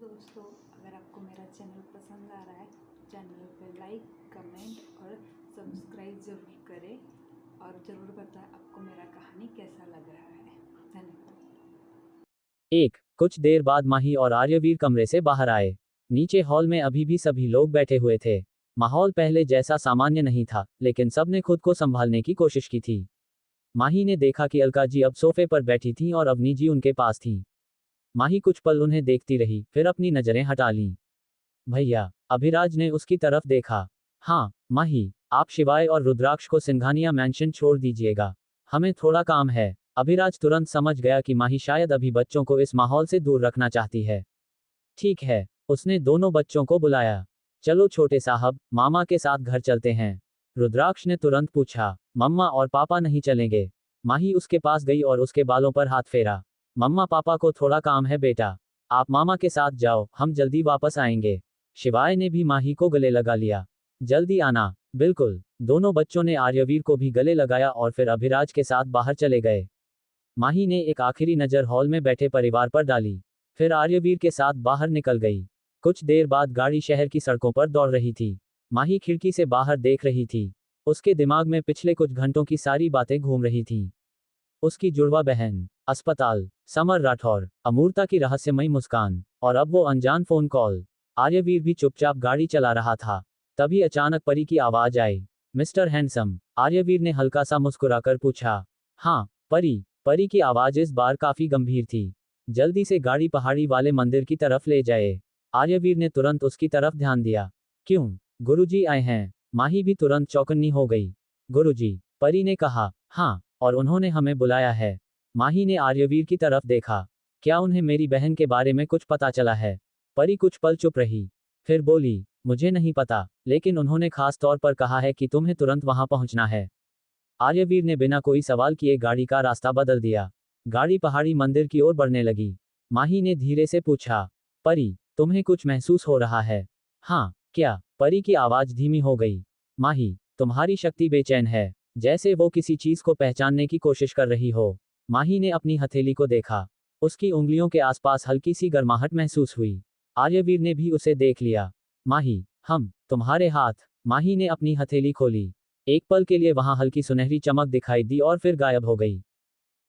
दोस्तों, अगर आपको मेरा चैनल पसंद आ रहा है, चैनल पे लाइक, कमेंट और सब्सक्राइब ज़रूर करें और ज़रूर बताएं आपको मेरा कहानी कैसा लग रहा है। धन्यवाद। कुछ देर बाद माही और आर्यवीर कमरे से बाहर आए। नीचे हॉल में अभी भी सभी लोग बैठे हुए थे। माहौल पहले जैसा सामान्य नहीं था, लेकिन सबने खुद को संभालने की कोशिश की थी। माही ने देखा कि अलका जी अब सोफे पर बैठी थीं और अवनी जी उनके पास थीं। माही कुछ पल उन्हें देखती रही, फिर अपनी नजरें हटा लीं। भैया, अभिराज ने उसकी तरफ देखा। हाँ, माही, आप शिवाय और रुद्राक्ष को सिंघानिया मैंशन छोड़ दीजिएगा। हमें थोड़ा काम है। अभिराज तुरंत समझ गया कि माही शायद अभी बच्चों को इस माहौल से दूर रखना चाहती है। ठीक है, उसने दोनों बच्चों को बुलाया। चलो छोटे साहब, मामा के साथ घर चलते हैं। रुद्राक्ष ने तुरंत पूछा, मम्मा और पापा नहीं चलेंगे? माही उसके पास गई और उसके बालों पर हाथ फेरा। मम्मा पापा को थोड़ा काम है बेटा। आप मामा के साथ जाओ, हम जल्दी वापस आएंगे। शिवाय ने भी माही को गले लगा लिया। जल्दी आना। बिल्कुल। दोनों बच्चों ने आर्यवीर को भी गले लगाया और फिर अभिराज के साथ बाहर चले गए। माही ने एक आखिरी नज़र हॉल में बैठे परिवार पर डाली, फिर आर्यवीर के साथ बाहर निकल गई। कुछ देर बाद गाड़ी शहर की सड़कों पर दौड़ रही थी। माही खिड़की से बाहर देख रही थी। उसके दिमाग में पिछले कुछ घंटों की सारी बातें घूम रही थीं। उसकी जुड़वा बहन, अस्पताल, समर राठौर, अमूर्ता की रहस्यमयी मुस्कान, और अब वो अनजान फोन कॉल। आर्यवीर भी चुपचाप गाड़ी चला रहा था। तभी अचानक परी की आवाज आई। मिस्टर हैंडसम, आर्यवीर ने हल्का सा मुस्कुराकर पूछा। हाँ, परी। परी की आवाज इस बार काफी गंभीर थी। जल्दी से गाड़ी पहाड़ी वाले मंदिर की तरफ ले जाए। आर्यवीर ने तुरंत उसकी तरफ ध्यान दिया। क्यों? गुरुजी आए हैं। माही भी तुरंत चौकन्नी हो गई। गुरुजी? परी ने कहा। हाँ, और उन्होंने हमें बुलाया है। माही ने आर्यवीर की तरफ देखा। क्या उन्हें मेरी बहन के बारे में कुछ पता चला है? परी कुछ पल चुप रही, फिर बोली, मुझे नहीं पता, लेकिन उन्होंने खास तौर पर कहा है कि तुम्हें तुरंत वहां पहुंचना है। आर्यवीर ने बिना कोई सवाल किए गाड़ी का रास्ता बदल दिया। गाड़ी पहाड़ी मंदिर की ओर बढ़ने लगी। माही ने धीरे से पूछा, परी, तुम्हें कुछ महसूस हो रहा है? हाँ, क्या? परी की आवाज धीमी हो गई। माही, तुम्हारी शक्ति बेचैन है, जैसे वो किसी चीज को पहचानने की कोशिश कर रही हो। माही ने अपनी हथेली को देखा। उसकी उंगलियों के आसपास हल्की सी गर्माहट महसूस हुई। आर्यवीर ने भी उसे देख लिया। माही, तुम्हारे हाथ। माही ने अपनी हथेली खोली। एक पल के लिए वहां हल्की सुनहरी चमक दिखाई दी और फिर गायब हो गई।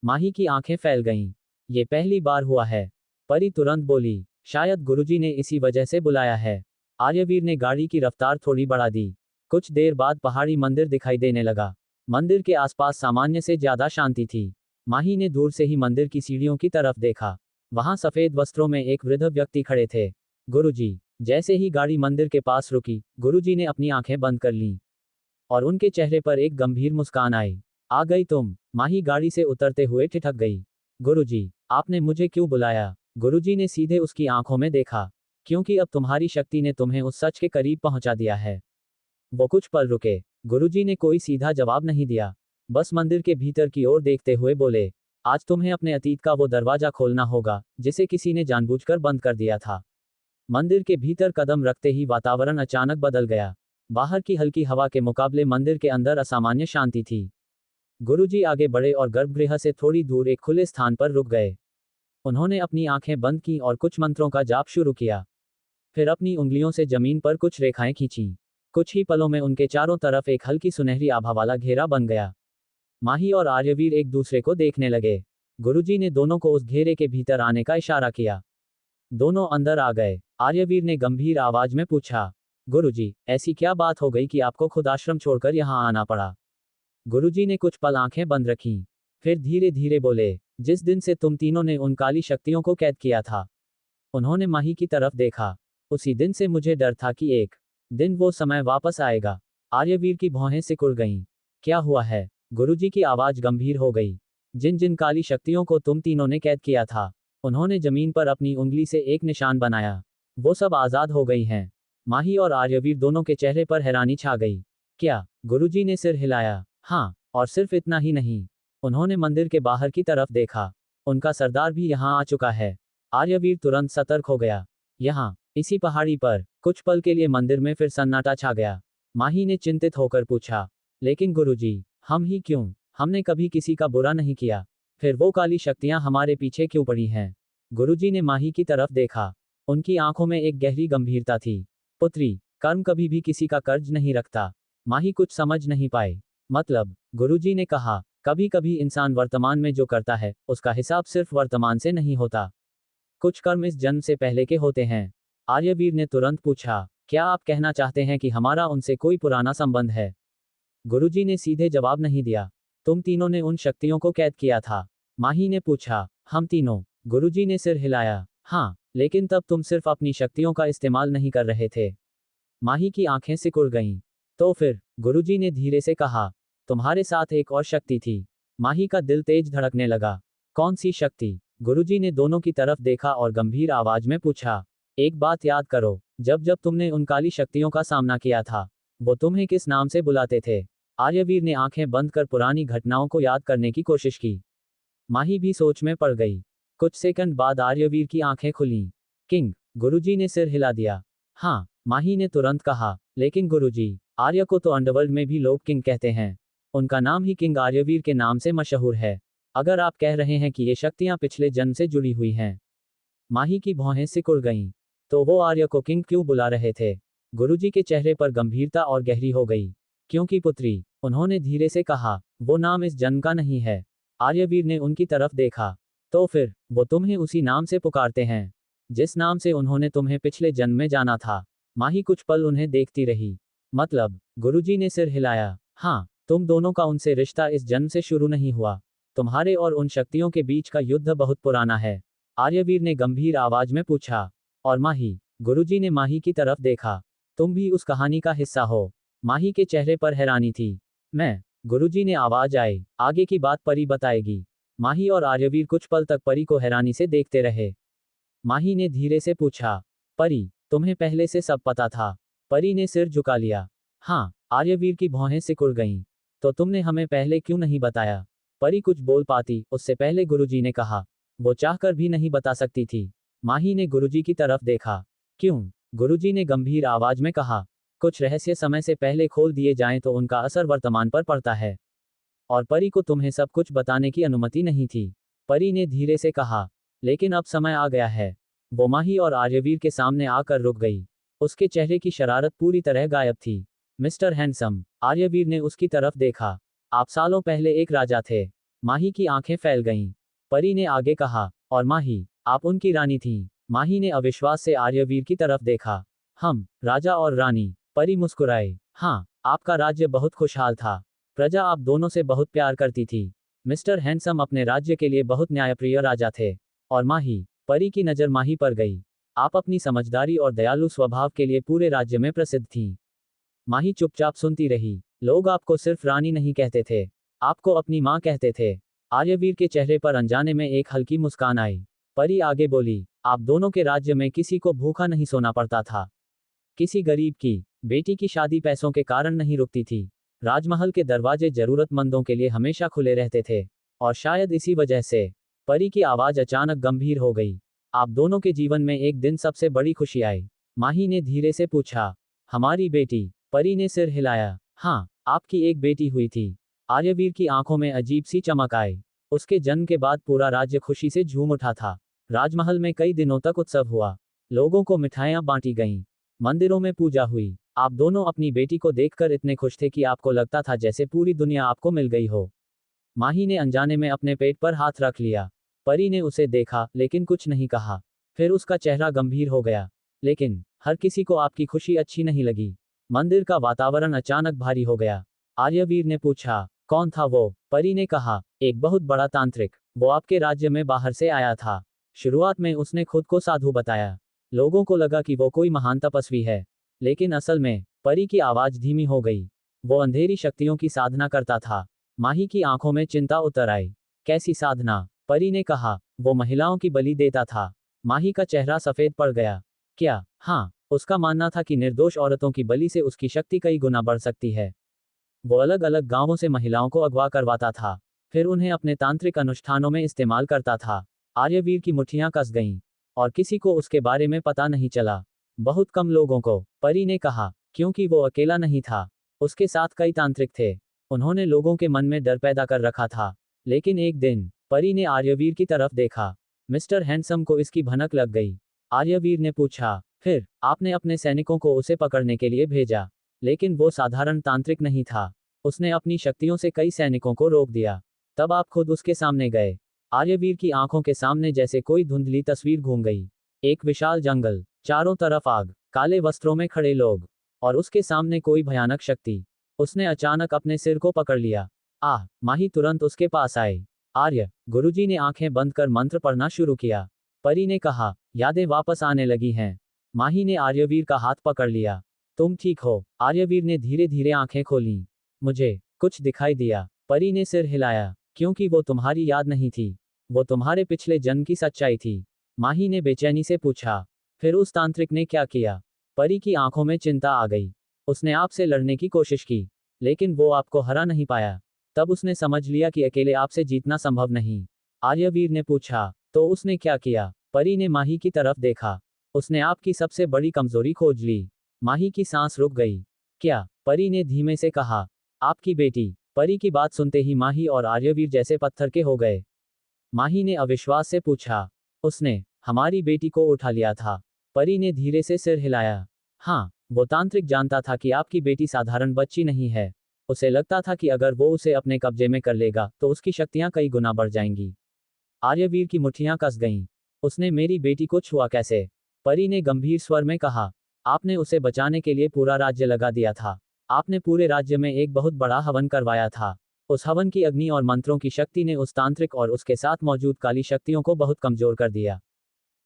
माही की आंखें फैल गईं। ये पहली बार हुआ है। परी तुरंत बोली, शायद गुरुजी ने इसी वजह से बुलाया है। आर्यवीर ने गाड़ी की रफ्तार थोड़ी बढ़ा दी। कुछ देर बाद पहाड़ी मंदिर दिखाई देने लगा। मंदिर के आसपास सामान्य से ज्यादा शांति थी। माही ने दूर से ही मंदिर की सीढ़ियों की तरफ देखा। वहां सफेद वस्त्रों में एक वृद्ध व्यक्ति खड़े थे। गुरुजी। जैसे ही गाड़ी मंदिर के पास रुकी, गुरुजी ने अपनी आंखें बंद कर लीं और उनके चेहरे पर एक गंभीर मुस्कान आई। आ गई तुम? माही गाड़ी से उतरते हुए ठिठक गई। गुरुजी, आपने मुझे क्यों बुलाया? गुरुजी ने सीधे उसकी आंखों में देखा। क्योंकि अब तुम्हारी शक्ति ने तुम्हें उस सच के करीब पहुंचा दिया है। वो कुछ पल रुके। गुरुजी ने कोई सीधा जवाब नहीं दिया, बस मंदिर के भीतर की ओर देखते हुए बोले, आज तुम्हें अपने अतीत का वो दरवाजा खोलना होगा, जिसे किसी ने जानबूझकर बंद कर दिया था। मंदिर के भीतर कदम रखते ही वातावरण अचानक बदल गया। बाहर की हल्की हवा के मुकाबले मंदिर के अंदर असामान्य शांति थी। गुरुजी आगे बढ़े और गर्भगृह से थोड़ी दूर एक खुले स्थान पर रुक गए। उन्होंने अपनी आंखें बंद की और कुछ मंत्रों का जाप शुरू किया। फिर अपनी उंगलियों से जमीन पर कुछ रेखाएं खींचीं। कुछ ही पलों में उनके चारों तरफ एक हल्की सुनहरी आभा वाला घेरा बन गया। माही और आर्यवीर एक दूसरे को देखने लगे। गुरुजी ने दोनों को उस घेरे के भीतर आने का इशारा किया। दोनों अंदर आ गए। आर्यवीर ने गंभीर आवाज में पूछा, गुरुजी, ऐसी क्या बात हो गई कि आपको खुद आश्रम छोड़कर यहाँ आना पड़ा? गुरुजी ने कुछ पल आंखें बंद रखीं, फिर धीरे धीरे बोले, जिस दिन से तुम तीनों ने उन काली शक्तियों को कैद किया था। उन्होंने माही की तरफ देखा। उसी दिन से मुझे डर था कि एक दिन वो समय वापस आएगा। आर्यवीर की भौहें सिकुड़ गईं। क्या हुआ है? गुरुजी की आवाज गंभीर हो गई। जिन जिन काली शक्तियों को तुम तीनों ने कैद किया था, उन्होंने जमीन पर अपनी उंगली से एक निशान बनाया। वो सब आजाद हो गई हैं। माही और आर्यवीर दोनों के चेहरे पर हैरानी छा गई। क्या? गुरुजी ने सिर हिलाया। हाँ, और सिर्फ इतना ही नहीं। उन्होंने मंदिर के बाहर की तरफ देखा। उनका सरदार भी यहाँ आ चुका है। आर्यवीर तुरंत सतर्क हो गया। यहाँ, इसी पहाड़ी पर। कुछ पल के लिए मंदिर में फिर सन्नाटा छा गया। माही ने चिंतित होकर पूछा, लेकिन गुरुजी, हम ही क्यों? हमने कभी किसी का बुरा नहीं किया। फिर वो काली शक्तियां हमारे पीछे क्यों पड़ी हैं? गुरुजी ने माही की तरफ देखा। उनकी आंखों में एक गहरी गंभीरता थी। पुत्री, कर्म कभी भी किसी का कर्ज नहीं रखता। माही कुछ समझ नहीं पाए। मतलब, गुरुजी ने कहा, कभी कभी इंसान वर्तमान में जो करता है, उसका हिसाब सिर्फ वर्तमान से नहीं होता। कुछ कर्म इस जन्म से पहले के होते हैं। आर्यवीर ने तुरंत पूछा, क्या आप कहना चाहते हैं कि हमारा उनसे कोई पुराना संबंध है? गुरुजी ने सीधे जवाब नहीं दिया। तुम तीनों ने उन शक्तियों को कैद किया था। माही ने पूछा, हम तीनों? गुरुजी ने सिर हिलाया। हाँ, लेकिन तब तुम सिर्फ अपनी शक्तियों का इस्तेमाल नहीं कर रहे थे। माही की आंखें सिकुड़ गईं। तो फिर? गुरुजी ने धीरे से कहा, तुम्हारे साथ एक और शक्ति थी। माही का दिल तेज धड़कने लगा। कौन सी शक्ति? गुरुजी ने दोनों की तरफ देखा और गंभीर आवाज में पूछा, एक बात याद करो, जब जब तुमने उन काली शक्तियों का सामना किया था, वो तुम्हें किस नाम से बुलाते थे? आर्यवीर ने आंखें बंद कर पुरानी घटनाओं को याद करने की कोशिश की। माही भी सोच में पड़ गई। कुछ सेकंड बाद आर्यवीर की आंखें खुलीं। किंग? गुरुजी ने सिर हिला दिया। हाँ, माही ने तुरंत कहा, लेकिन गुरुजी, आर्य को तो अंडरवर्ल्ड में भी लोग किंग कहते हैं। उनका नाम ही किंग आर्यवीर के नाम से मशहूर है। अगर आप कह रहे हैं कि ये शक्तियां पिछले जन्म से जुड़ी हुई हैं। माही की भौहें सिकुड़ गईं। तो वो आर्य को किंग क्यों बुला रहे थे? गुरुजी के चेहरे पर गंभीरता और गहरी हो गई। क्योंकि पुत्री, उन्होंने धीरे से कहा, वो नाम इस जन्म का नहीं है। आर्यवीर ने उनकी तरफ देखा। तो फिर, वो तुम्हें उसी नाम से पुकारते हैं, जिस नाम से उन्होंने तुम्हें पिछले जन्म में जाना था। माही कुछ पल उन्हें देखती रही। मतलब? गुरुजी ने सिर हिलाया। हाँ, तुम दोनों का उनसे रिश्ता इस जन्म से शुरू नहीं हुआ। तुम्हारे और उन शक्तियों के बीच का युद्ध बहुत पुराना है। आर्यवीर ने गंभीर आवाज में पूछा। और माही? गुरुजी ने माही की तरफ देखा। तुम भी उस कहानी का हिस्सा हो? माही के चेहरे पर हैरानी थी। मैं? गुरुजी ने आवाज आई, आगे की बात परी बताएगी। माही और आर्यवीर कुछ पल तक परी को हैरानी से देखते रहे। माही ने धीरे से पूछा, परी, तुम्हें पहले से सब पता था? परी ने सिर झुका लिया। हाँ। आर्यवीर की भौहें सिकुड़ गईं। तो तुमने हमें पहले क्यों नहीं बताया? परी कुछ बोल पाती उससे पहले गुरुजी ने कहा, वो चाहकर भी नहीं बता सकती थी। माही ने गुरुजी की तरफ देखा। क्यों? गुरुजी ने गंभीर आवाज में कहा, कुछ रहस्य समय से पहले खोल दिए जाएं तो उनका असर वर्तमान पर पड़ता है। और परी को तुम्हें सब कुछ बताने की अनुमति नहीं थी। परी ने धीरे से कहा, लेकिन अब समय आ गया है। वो माही और आर्यवीर के सामने आकर रुक गई। उसके चेहरे की शरारत पूरी तरह गायब थी। मिस्टर हैंडसम, आर्यवीर ने उसकी तरफ देखा, आप सालों पहले एक राजा थे। माही की आंखें फैल गईं। परी ने आगे कहा, और माही, आप उनकी रानी थीं। माही ने अविश्वास से आर्यवीर की तरफ देखा। हम, राजा और रानी? परी मुस्कुराए। हाँ, आपका राज्य बहुत खुशहाल था। प्रजा आप दोनों से बहुत प्यार करती थी। मिस्टर हैंडसम अपने राज्य के लिए बहुत न्यायप्रिय राजा थे। और माही? परी की नज़र माही पर गई। आप अपनी समझदारी और दयालु स्वभाव के लिए पूरे राज्य में प्रसिद्ध थीं। माही चुपचाप सुनती रही। लोग आपको सिर्फ रानी नहीं कहते थे, आपको अपनी माँ कहते थे। आर्यवीर के चेहरे पर अनजाने में एक हल्की मुस्कान आई। परी आगे बोली, आप दोनों के राज्य में किसी को भूखा नहीं सोना पड़ता था। किसी गरीब की बेटी की शादी पैसों के कारण नहीं रुकती थी। राजमहल के दरवाजे जरूरतमंदों के लिए हमेशा खुले रहते थे। और शायद इसी वजह से, परी की आवाज अचानक गंभीर हो गई, आप दोनों के जीवन में एक दिन सबसे बड़ी खुशी आई। माही ने धीरे से पूछा, हमारी बेटी? परी ने सिर हिलाया। हाँ, आपकी एक बेटी हुई थी। आर्यवीर की आंखों में अजीब सी चमक आई। उसके जन्म के बाद पूरा राज्य खुशी से झूम उठा था। राजमहल में कई दिनों तक उत्सव हुआ। लोगों को मिठाइयां बांटी गईं। मंदिरों में पूजा हुई। आप दोनों अपनी बेटी को देखकर इतने खुश थे कि आपको लगता था जैसे पूरी दुनिया आपको मिल गई हो। माही ने अनजाने में अपने पेट पर हाथ रख लिया। परी ने उसे देखा, लेकिन कुछ नहीं कहा। फिर उसका चेहरा गंभीर हो गया। लेकिन, हर किसी को आपकी खुशी अच्छी नहीं लगी। मंदिर का वातावरण अचानक भारी हो गया। आर्यवीर ने पूछा, कौन था वो? परी ने कहा, एक बहुत बड़ा तांत्रिक। वो आपके राज्य में बाहर से आया था। शुरुआत में उसने खुद को साधु बताया। लोगों को लगा कि वो कोई महान तपस्वी है। लेकिन असल में, परी की आवाज धीमी हो गई, वो अंधेरी शक्तियों की साधना करता था। माही की आंखों में चिंता उतर आई। कैसी साधना? परी ने कहा, वो महिलाओं की बलि देता था। माही का चेहरा सफेद पड़ गया। क्या? हाँ, उसका मानना था कि निर्दोष औरतों की बलि से उसकी शक्ति कई गुना बढ़ सकती है। वो अलग अलग गांवों से महिलाओं को अगवा करवाता था, फिर उन्हें अपने तांत्रिक अनुष्ठानों में इस्तेमाल करता था। आर्यवीर की मुट्ठियां कस गईं, और किसी को उसके बारे में पता नहीं चला। बहुत कम लोगों को, परी ने कहा, क्योंकि वो अकेला नहीं था। उसके साथ कई तांत्रिक थे। उन्होंने लोगों के मन में डर पैदा कर रखा था। लेकिन एक दिन, परी ने आर्यवीर की तरफ देखा। मिस्टर हैंडसम को इसकी भनक लग गई। आर्यवीर ने पूछा। फिर आपने अपने सैनिकों को उसे पकड़ने के लिए भेजा, लेकिन वो साधारण तांत्रिक नहीं था। उसने अपनी शक्तियों से कई सैनिकों को रोक दिया। तब आप खुद उसके सामने गए। आर्यवीर की आंखों के सामने जैसे कोई धुंधली तस्वीर घूम गई। एक विशाल जंगल, चारों तरफ आग, काले वस्त्रों में खड़े लोग, और उसके सामने कोई भयानक शक्ति। उसने अचानक अपने सिर को पकड़ लिया। माही तुरंत उसके पास आए। आर्य, गुरुजी ने आंखें बंद कर मंत्र पढ़ना शुरू किया। परी ने कहा, यादें वापस आने लगी हैं। माही ने आर्यवीर का हाथ पकड़ लिया। तुम ठीक हो? आर्यवीर ने धीरे धीरे आंखें खोलीं। मुझे कुछ दिखाई दिया। परी ने सिर हिलाया। क्योंकि वो तुम्हारी याद नहीं थी, वो तुम्हारे पिछले जन्म की सच्चाई थी। माही ने बेचैनी से पूछा, फिर उस तांत्रिक ने क्या किया? परी की आंखों में चिंता आ गई। उसने आपसे लड़ने की कोशिश की, लेकिन वो आपको हरा नहीं पाया। तब उसने समझ लिया कि अकेले आपसे जीतना संभव नहीं। आर्यवीर ने पूछा, तो उसने क्या किया? परी ने माही की तरफ देखा। उसने आपकी सबसे बड़ी कमजोरी खोज ली। माही की सांस रुक गई। क्या? परी ने धीमे से कहा, आपकी बेटी। परी की बात सुनते ही माही और आर्यवीर जैसे पत्थर के हो गए। माही ने अविश्वास से पूछा, उसने हमारी बेटी को उठा लिया था? परी ने धीरे से सिर हिलाया। हाँ, वो तांत्रिक जानता था कि आपकी बेटी साधारण बच्ची नहीं है। उसे लगता था कि अगर वो उसे अपने कब्जे में कर लेगा तो उसकी शक्तियां कई गुना बढ़ जाएंगी। आर्यवीर की मुट्ठियां कस गईं। उसने मेरी बेटी को छुआ कैसे? परी ने गंभीर स्वर में कहा, आपने उसे बचाने के लिए पूरा राज्य लगा दिया था। आपने पूरे राज्य में एक बहुत बड़ा हवन करवाया था। उस हवन की अग्नि और मंत्रों की शक्ति ने उस तांत्रिक और उसके साथ मौजूद काली शक्तियों को बहुत कमजोर कर दिया।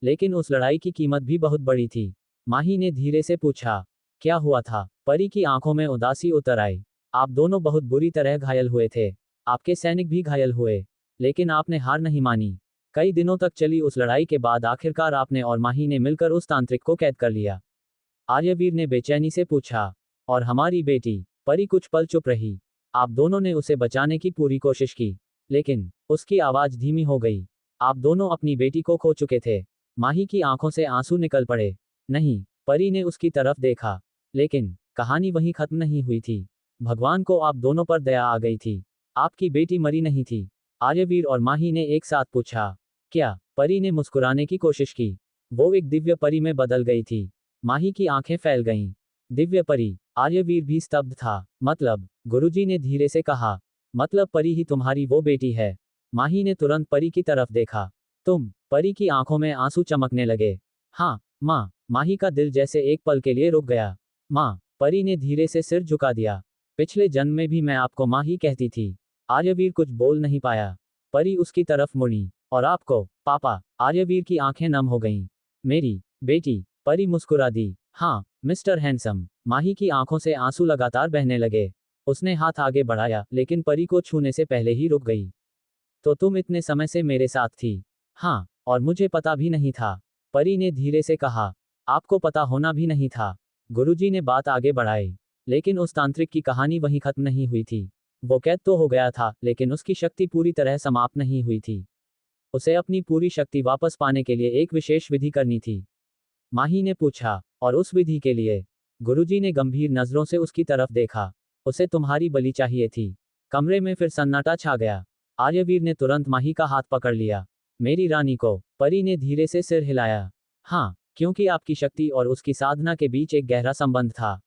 लेकिन उस लड़ाई की कीमत भी बहुत बड़ी थी। माही ने धीरे से पूछा, क्या हुआ था? परी की आंखों में उदासी उतर आई। आप दोनों बहुत बुरी तरह घायल हुए थे। आपके सैनिक भी घायल हुए। लेकिन आपने हार नहीं मानी। कई दिनों तक चली उस लड़ाई के बाद आखिरकार आपने और माही ने मिलकर उस तांत्रिक को कैद कर लिया। आर्यवीर ने बेचैनी से पूछा, और हमारी बेटी? परी कुछ पल चुप रही। आप दोनों ने उसे बचाने की पूरी कोशिश की, लेकिन उसकी आवाज धीमी हो गई। आप दोनों अपनी बेटी को खो चुके थे। माही की आंखों से आंसू निकल पड़े। नहीं, परी ने उसकी तरफ देखा। लेकिन कहानी वहीं खत्म नहीं हुई थी। भगवान को आप दोनों पर दया आ गई थी। आपकी बेटी मरी नहीं थी। आर्यवीर और माही ने एक साथ पूछा, क्या? परी ने मुस्कुराने की कोशिश की। वो एक दिव्य परी में बदल गई थी। माही की आंखें फैल गईं। दिव्य परी? आर्यवीर भी स्तब्ध था। मतलब? गुरुजी ने धीरे से कहा, मतलब परी ही तुम्हारी वो बेटी है? माही ने तुरंत परी की तरफ देखा। तुम? परी की आंखों में आंसू चमकने लगे। हाँ, माँ। माही का दिल जैसे एक पल के लिए रुक गया। माँ। परी ने धीरे से सिर झुका दिया। पिछले जन्म में भी मैं आपको माँ ही कहती थी। आर्यवीर कुछ बोल नहीं पाया। परी उसकी तरफ मुड़ी। और आपको, पापा? आर्यवीर की आंखें नम हो गईं। मेरी बेटी? परी मुस्कुरा दी। हाँ, मिस्टर हैंडसम। माही की आंखों से आंसू लगातार बहने लगे। उसने हाथ आगे बढ़ाया, लेकिन परी को छूने से पहले ही रुक गई। तो तुम इतने समय से मेरे साथ थी? हाँ, और मुझे पता भी नहीं था। परी ने धीरे से कहा, आपको पता होना भी नहीं था। गुरुजी ने बात आगे बढ़ाई। लेकिन उस तांत्रिक की कहानी वहीं खत्म नहीं हुई थी। वो कैद तो हो गया था, लेकिन उसकी शक्ति पूरी तरह समाप्त नहीं हुई थी। उसे अपनी पूरी शक्ति वापस पाने के लिए एक विशेष विधि करनी थी। माही ने पूछा, और उस विधि के लिए? गुरुजी ने गंभीर नजरों से उसकी तरफ देखा। उसे तुम्हारी बलि चाहिए थी। कमरे में फिर सन्नाटा छा गया। आर्यवीर ने तुरंत माही का हाथ पकड़ लिया। मेरी रानी को? परी ने धीरे से सिर हिलाया। हाँ, क्योंकि आपकी शक्ति और उसकी साधना के बीच एक गहरा संबंध था।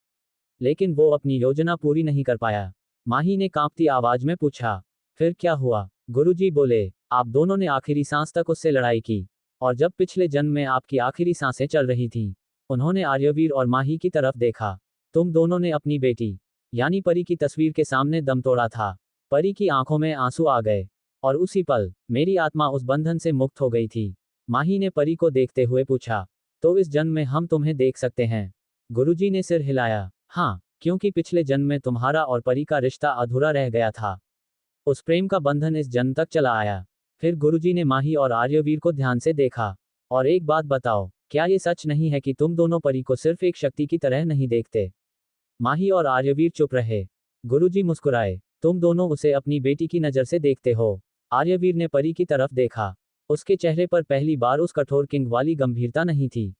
लेकिन वो अपनी योजना पूरी नहीं कर पाया। माही ने कांपती आवाज में पूछा, फिर क्या हुआ? गुरुजी बोले, आप दोनों ने आखिरी सांस तक उससे लड़ाई की। और जब पिछले जन्म में आपकी आखिरी सांसें चल रही थीं, उन्होंने आर्यवीर और माही की तरफ देखा। तुम दोनों ने अपनी बेटी, यानी परी की तस्वीर के सामने दम तोड़ा था। परी की आंखों में आंसू आ गए। और उसी पल, मेरी आत्मा उस बंधन से मुक्त हो गई थी। माही ने परी को देखते हुए पूछा, तो इस जन्म में हम तुम्हें देख सकते हैं? गुरुजी ने सिर हिलाया। हाँ, क्योंकि पिछले जन्म में तुम्हारा और परी का रिश्ता अधूरा रह गया था। उस प्रेम का बंधन इस जन्म तक चला आया। फिर गुरुजी ने माही और आर्यवीर को ध्यान से देखा। और एक बात बताओ, क्या ये सच नहीं है कि तुम दोनों परी को सिर्फ एक शक्ति की तरह नहीं देखते? माही और आर्यवीर चुप रहे। गुरुजी मुस्कुराए। तुम दोनों उसे अपनी बेटी की नजर से देखते हो। आर्यवीर ने परी की तरफ देखा। उसके चेहरे पर पहली बार उस कठोर किंग वाली गंभीरता नहीं थी।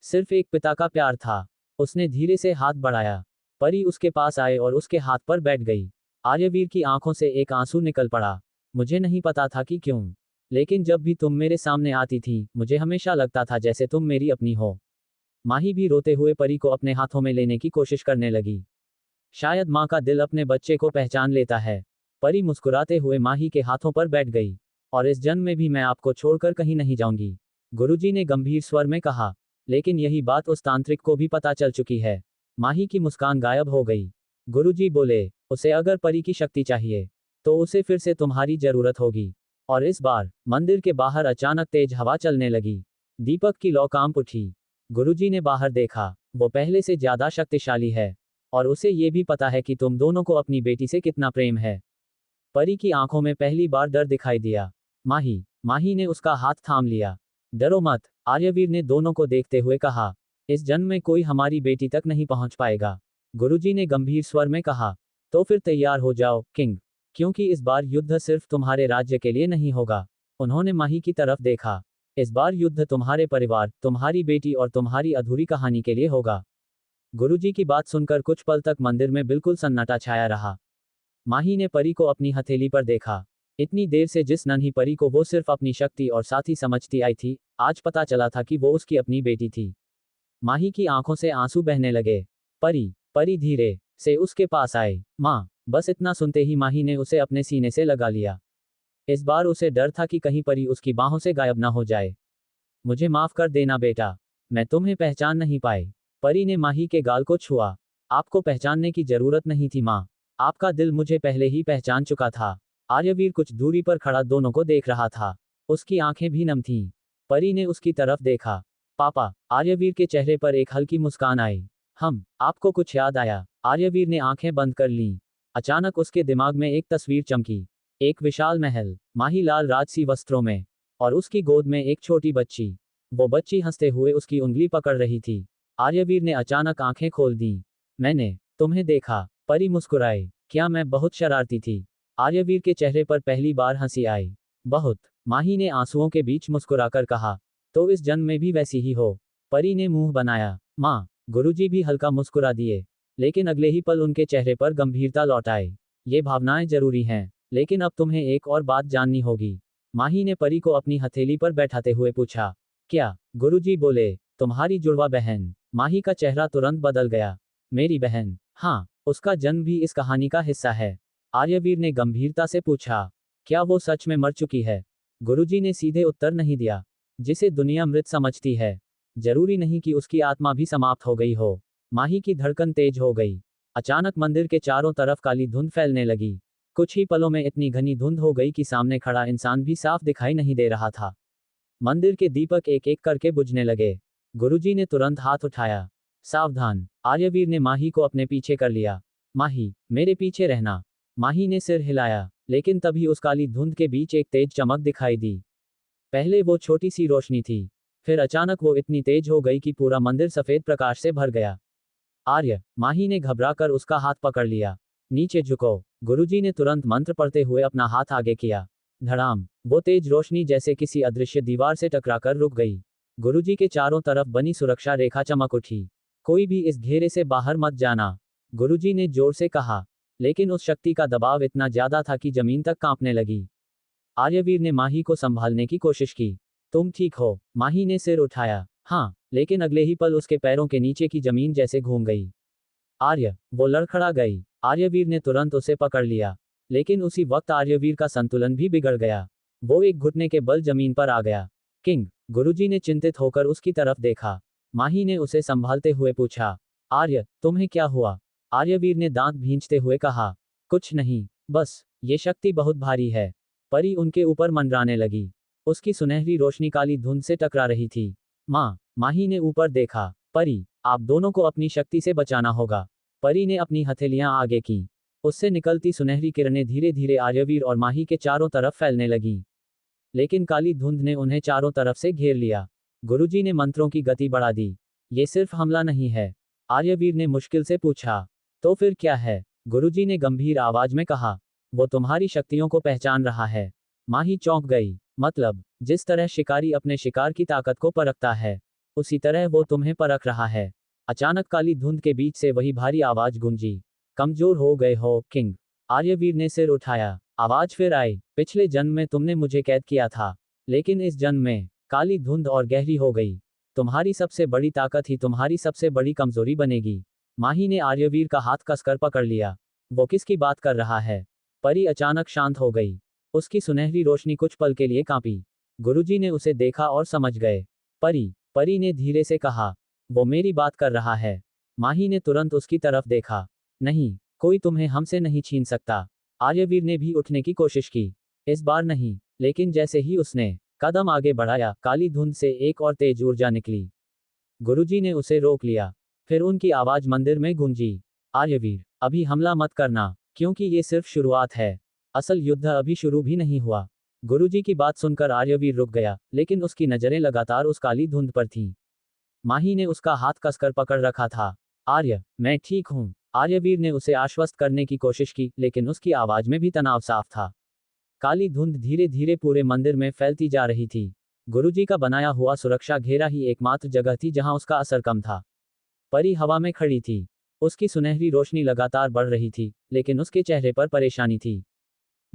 सिर्फ एक पिता का प्यार था। उसने धीरे से हाथ बढ़ाया। परी उसके पास आए और उसके हाथ पर बैठ गई। आर्यवीर की आंखों से एक आंसू निकल पड़ा। मुझे नहीं पता था कि क्यों, लेकिन जब भी तुम मेरे सामने आती थी मुझे हमेशा लगता था जैसे तुम मेरी अपनी हो। माही भी रोते हुए परी को अपने हाथों में लेने की कोशिश करने लगी। शायद माँ का दिल अपने बच्चे को पहचान लेता है। परी मुस्कुराते हुए माही के हाथों पर बैठ गई। और इस जन्म में भी मैं आपको छोड़कर कहीं नहीं जाऊंगी, गुरुजी ने गंभीर स्वर में कहा। लेकिन यही बात उस तांत्रिक को भी पता चल चुकी है। माही की मुस्कान गायब हो गई। गुरुजी बोले, उसे अगर परी की शक्ति चाहिए तो उसे फिर से तुम्हारी जरूरत होगी। और इस बार मंदिर के बाहर अचानक तेज हवा चलने लगी। दीपक की लौ कांप उठी। गुरुजी ने बाहर देखा, वो पहले से ज्यादा शक्तिशाली है। और उसे ये भी पता है कि तुम दोनों को अपनी बेटी से कितना प्रेम है। परी की आंखों में पहली बार डर दिखाई दिया। माही ने उसका हाथ थाम लिया। डरो मत, आर्यवीर ने दोनों को देखते हुए कहा। इस जन्म में कोई हमारी बेटी तक नहीं पहुंच पाएगा, गुरुजी ने गंभीर स्वर में कहा। तो फिर तैयार हो जाओ किंग, क्योंकि इस बार युद्ध सिर्फ तुम्हारे राज्य के लिए नहीं होगा। उन्होंने माही की तरफ देखा। इस बार युद्ध तुम्हारे परिवार, तुम्हारी बेटी और तुम्हारी अधूरी कहानी के लिए होगा। गुरुजी की बात सुनकर कुछ पल तक मंदिर में बिल्कुल सन्नाटा छाया रहा। माही ने परी को अपनी हथेली पर देखा। इतनी देर से जिस नन्ही परी को वो सिर्फ अपनी शक्ति और साथी समझती आई थी, आज पता चला था कि वो उसकी अपनी बेटी थी। माही की आंखों से आंसू बहने लगे। परी धीरे से उसके पास आई। माँ, बस इतना सुनते ही माही ने उसे अपने सीने से लगा लिया। इस बार उसे डर था कि कहीं परी उसकी बाहों से गायब ना हो जाए। मुझे माफ कर देना बेटा, मैं तुम्हें पहचान नहीं पाई। परी ने माही के गाल को छुआ। आपको पहचानने की जरूरत नहीं थी माँ, आपका दिल मुझे पहले ही पहचान चुका था। आर्यवीर कुछ दूरी पर खड़ा दोनों को देख रहा था। उसकी आंखें भी नम थीं। परी ने उसकी तरफ देखा। पापा, आर्यवीर के चेहरे पर एक हल्की मुस्कान आई। आपको कुछ याद आया? आर्यवीर ने आंखें बंद कर लीं। अचानक उसके दिमाग में एक तस्वीर चमकी। एक विशाल महल, माही लाल राजसी वस्त्रों में, और उसकी गोद में एक छोटी बच्ची। वो बच्ची हंसते हुए उसकी उंगली पकड़ रही थी। आर्यवीर ने अचानक आंखें खोल दी। मैंने तुम्हें देखा, परी मुस्कुराई। क्या मैं बहुत शरारती थी? आर्यवीर के चेहरे पर पहली बार हंसी आई। बहुत, माही ने आंसुओं के बीच मुस्कुराकर कहा। तो इस जन्म में भी वैसी ही हो, परी ने मुंह बनाया। माँ, गुरुजी भी हल्का मुस्कुरा दिए, लेकिन अगले ही पल उनके चेहरे पर गंभीरता लौट आई। ये भावनाएं जरूरी हैं, लेकिन अब तुम्हें एक और बात जाननी होगी। माही ने परी को अपनी हथेली पर बैठाते हुए पूछा। क्या? गुरुजी बोले, तुम्हारी जुड़वा बहन। माही का चेहरा तुरंत बदल गया। मेरी बहन? हाँ, उसका जन्म भी इस कहानी का हिस्सा है। आर्यवीर ने गंभीरता से पूछा। क्या वो सच में मर चुकी है? गुरुजी ने सीधे उत्तर नहीं दिया। जिसे दुनिया मृत समझती है, जरूरी नहीं कि उसकी आत्मा भी समाप्त हो गई हो। माही की धड़कन तेज हो गई। अचानक मंदिर के चारों तरफ काली धुंध फैलने लगी। कुछ ही पलों में इतनी घनी धुंध हो गई कि सामने खड़ा इंसान भी साफ दिखाई नहीं दे रहा था। मंदिर के दीपक एक एक करके बुझने लगे। गुरुजी ने तुरंत हाथ उठाया। सावधान, आर्यवीर ने माही को अपने पीछे कर लिया। माही, मेरे पीछे रहना। माही ने सिर हिलाया, लेकिन तभी उस काली धुंध के बीच एक तेज चमक दिखाई दी। पहले वो छोटी सी रोशनी थी, फिर अचानक वो इतनी तेज हो गई कि पूरा मंदिर सफेद प्रकाश से भर गया। आर्य, माही ने घबराकर उसका हाथ पकड़ लिया। नीचे झुको, गुरुजी ने तुरंत मंत्र पढ़ते हुए अपना हाथ आगे किया। धड़ाम, वो तेज रोशनी जैसे किसी अदृश्य दीवार से टकराकर रुक गई। गुरुजी के चारों तरफ बनी सुरक्षा रेखा चमक उठी। कोई भी इस घेरे से बाहर मत जाना, गुरुजी ने जोर से कहा। लेकिन उस शक्ति का दबाव इतना ज्यादा था कि जमीन तक कांपने लगी। आर्यवीर ने माही को संभालने की कोशिश की। तुम ठीक हो? माही ने सिर उठाया। हाँ, लेकिन अगले ही पल उसके पैरों के नीचे की जमीन जैसे घूम गई। आर्य, वो लड़खड़ा गई। आर्यवीर ने तुरंत उसे पकड़ लिया, लेकिन उसी वक्त आर्यवीर का संतुलन भी बिगड़ गया। वो एक घुटने के बल जमीन पर आ गया। किंग, गुरुजी ने चिंतित होकर उसकी तरफ देखा। माही ने उसे संभालते हुए पूछा। आर्य, तुम्हें क्या हुआ? आर्यवीर ने दांत भींचते हुए कहा। कुछ नहीं, बस ये शक्ति बहुत भारी है। परी उनके ऊपर मंडराने लगी। उसकी सुनहरी रोशनी काली धुंध से टकरा रही थी। माँ, माही ने ऊपर देखा। परी, आप दोनों को अपनी शक्ति से बचाना होगा। परी ने अपनी हथेलियां आगे की। उससे निकलती सुनहरी किरणें धीरे धीरे आर्यवीर और माही के चारों तरफ फैलने लगीं। लेकिन काली धुंध ने उन्हें चारों तरफ से घेर लिया। गुरुजी ने मंत्रों की गति बढ़ा दी। ये सिर्फ हमला नहीं है, आर्यवीर ने मुश्किल से पूछा। तो फिर क्या है? गुरुजी ने गंभीर आवाज में कहा। वो तुम्हारी शक्तियों को पहचान रहा है। माही चौंक गई। मतलब, जिस तरह शिकारी अपने शिकार की ताकत को परखता है, उसी तरह वो तुम्हें परख रहा है। अचानक काली धुंध के बीच से वही भारी आवाज गूंजी। कमजोर हो गए हो किंग। आर्यवीर ने सिर उठाया। आवाज फिर आई। पिछले जन्म में तुमने मुझे कैद किया था, लेकिन इस जन्म में काली धुंध और गहरी हो गई। तुम्हारी सबसे बड़ी ताकत ही तुम्हारी सबसे बड़ी कमजोरी बनेगी। माही ने आर्यवीर का हाथ कसकर पकड़ लिया। वो किसकी बात कर रहा है? परी अचानक शांत हो गई। उसकी सुनहरी रोशनी कुछ पल के लिए कांपी। गुरुजी ने उसे देखा और समझ गए। परी ने धीरे से कहा, वो मेरी बात कर रहा है। माही ने तुरंत उसकी तरफ देखा। नहीं, कोई तुम्हें हमसे नहीं छीन सकता। आर्यवीर ने भी उठने की कोशिश की। इस बार नहीं, लेकिन जैसे ही उसने कदम आगे बढ़ाया, काली धुंध से एक और तेज ऊर्जा निकली। गुरुजी ने उसे रोक लिया। फिर उनकी आवाज मंदिर में गूंजी। आर्यवीर, अभी हमला मत करना, क्योंकि ये सिर्फ शुरुआत है। असल युद्ध अभी शुरू भी नहीं हुआ। गुरुजी की बात सुनकर आर्यवीर रुक गया, लेकिन उसकी नजरें लगातार उस काली धुंध पर थीं। माही ने उसका हाथ कसकर पकड़ रखा था। आर्य, मैं ठीक हूं। आर्यवीर ने उसे आश्वस्त करने की कोशिश की, लेकिन उसकी आवाज में भी तनाव साफ था। काली धुंध धीरे धीरे पूरे मंदिर में फैलती जा रही थी। गुरुजी का बनाया हुआ सुरक्षा घेरा ही एकमात्र जगह थी जहां उसका असर कम था। परी हवा में खड़ी थी। उसकी सुनहरी रोशनी लगातार बढ़ रही थी, लेकिन उसके चेहरे पर परेशानी थी।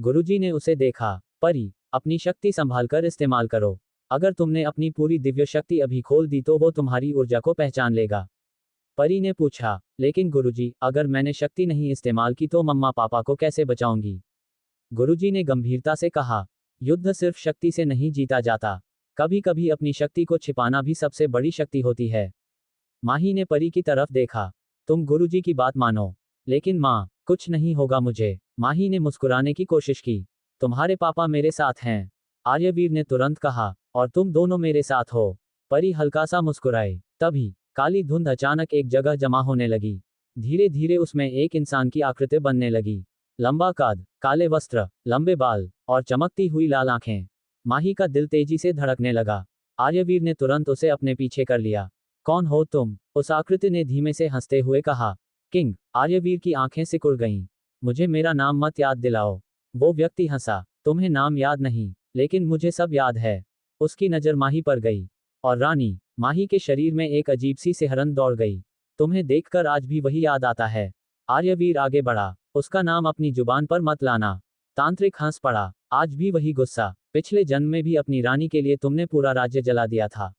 गुरुजी ने उसे देखा। परी, अपनी शक्ति संभालकर इस्तेमाल करो। अगर तुमने अपनी पूरी दिव्य शक्ति अभी खोल दी तो वो तुम्हारी ऊर्जा को पहचान लेगा। परी ने पूछा, लेकिन गुरुजी, अगर मैंने शक्ति नहीं इस्तेमाल की तो मम्मा पापा को कैसे बचाऊंगी? गुरुजी ने गंभीरता से कहा, युद्ध सिर्फ शक्ति से नहीं जीता जाता। कभी कभी अपनी शक्ति को छिपाना भी सबसे बड़ी शक्ति होती है। माही ने परी की तरफ देखा। तुम गुरुजी की बात मानो। लेकिन माँ, कुछ नहीं होगा मुझे। माही ने मुस्कुराने की कोशिश की। तुम्हारे पापा मेरे साथ हैं। आर्यवीर ने तुरंत कहा, और तुम दोनों मेरे साथ हो। परी हल्का सा मुस्कुराई। तभी काली धुंध अचानक एक जगह जमा होने लगी। धीरे धीरे उसमें एक इंसान की आकृति बनने लगी। लंबा कद, काले वस्त्र, लंबे बाल, और चमकती हुई लाल आंखें। माही का दिल तेजी से धड़कने लगा। आर्यवीर ने तुरंत उसे अपने पीछे कर लिया। कौन हो तुम? उस आकृति ने धीमे से हंसते हुए कहा। किंग। आर्यवीर की आंखें सिकुड़ गईं। मुझे मेरा नाम मत याद दिलाओ। वो व्यक्ति हंसा। तुम्हें नाम याद नहीं, लेकिन मुझे सब याद है। उसकी नजर माही पर गई। और रानी, माही के शरीर में एक अजीब सी सिहरन दौड़ गई। तुम्हें देखकर आज भी वही याद आता है। आर्यवीर आगे बढ़ा। उसका नाम अपनी जुबान पर मत लाना। तांत्रिक हंस पड़ा। आज भी वही गुस्सा। पिछले जन्म में भी अपनी रानी के लिए तुमने पूरा राज्य जला दिया था।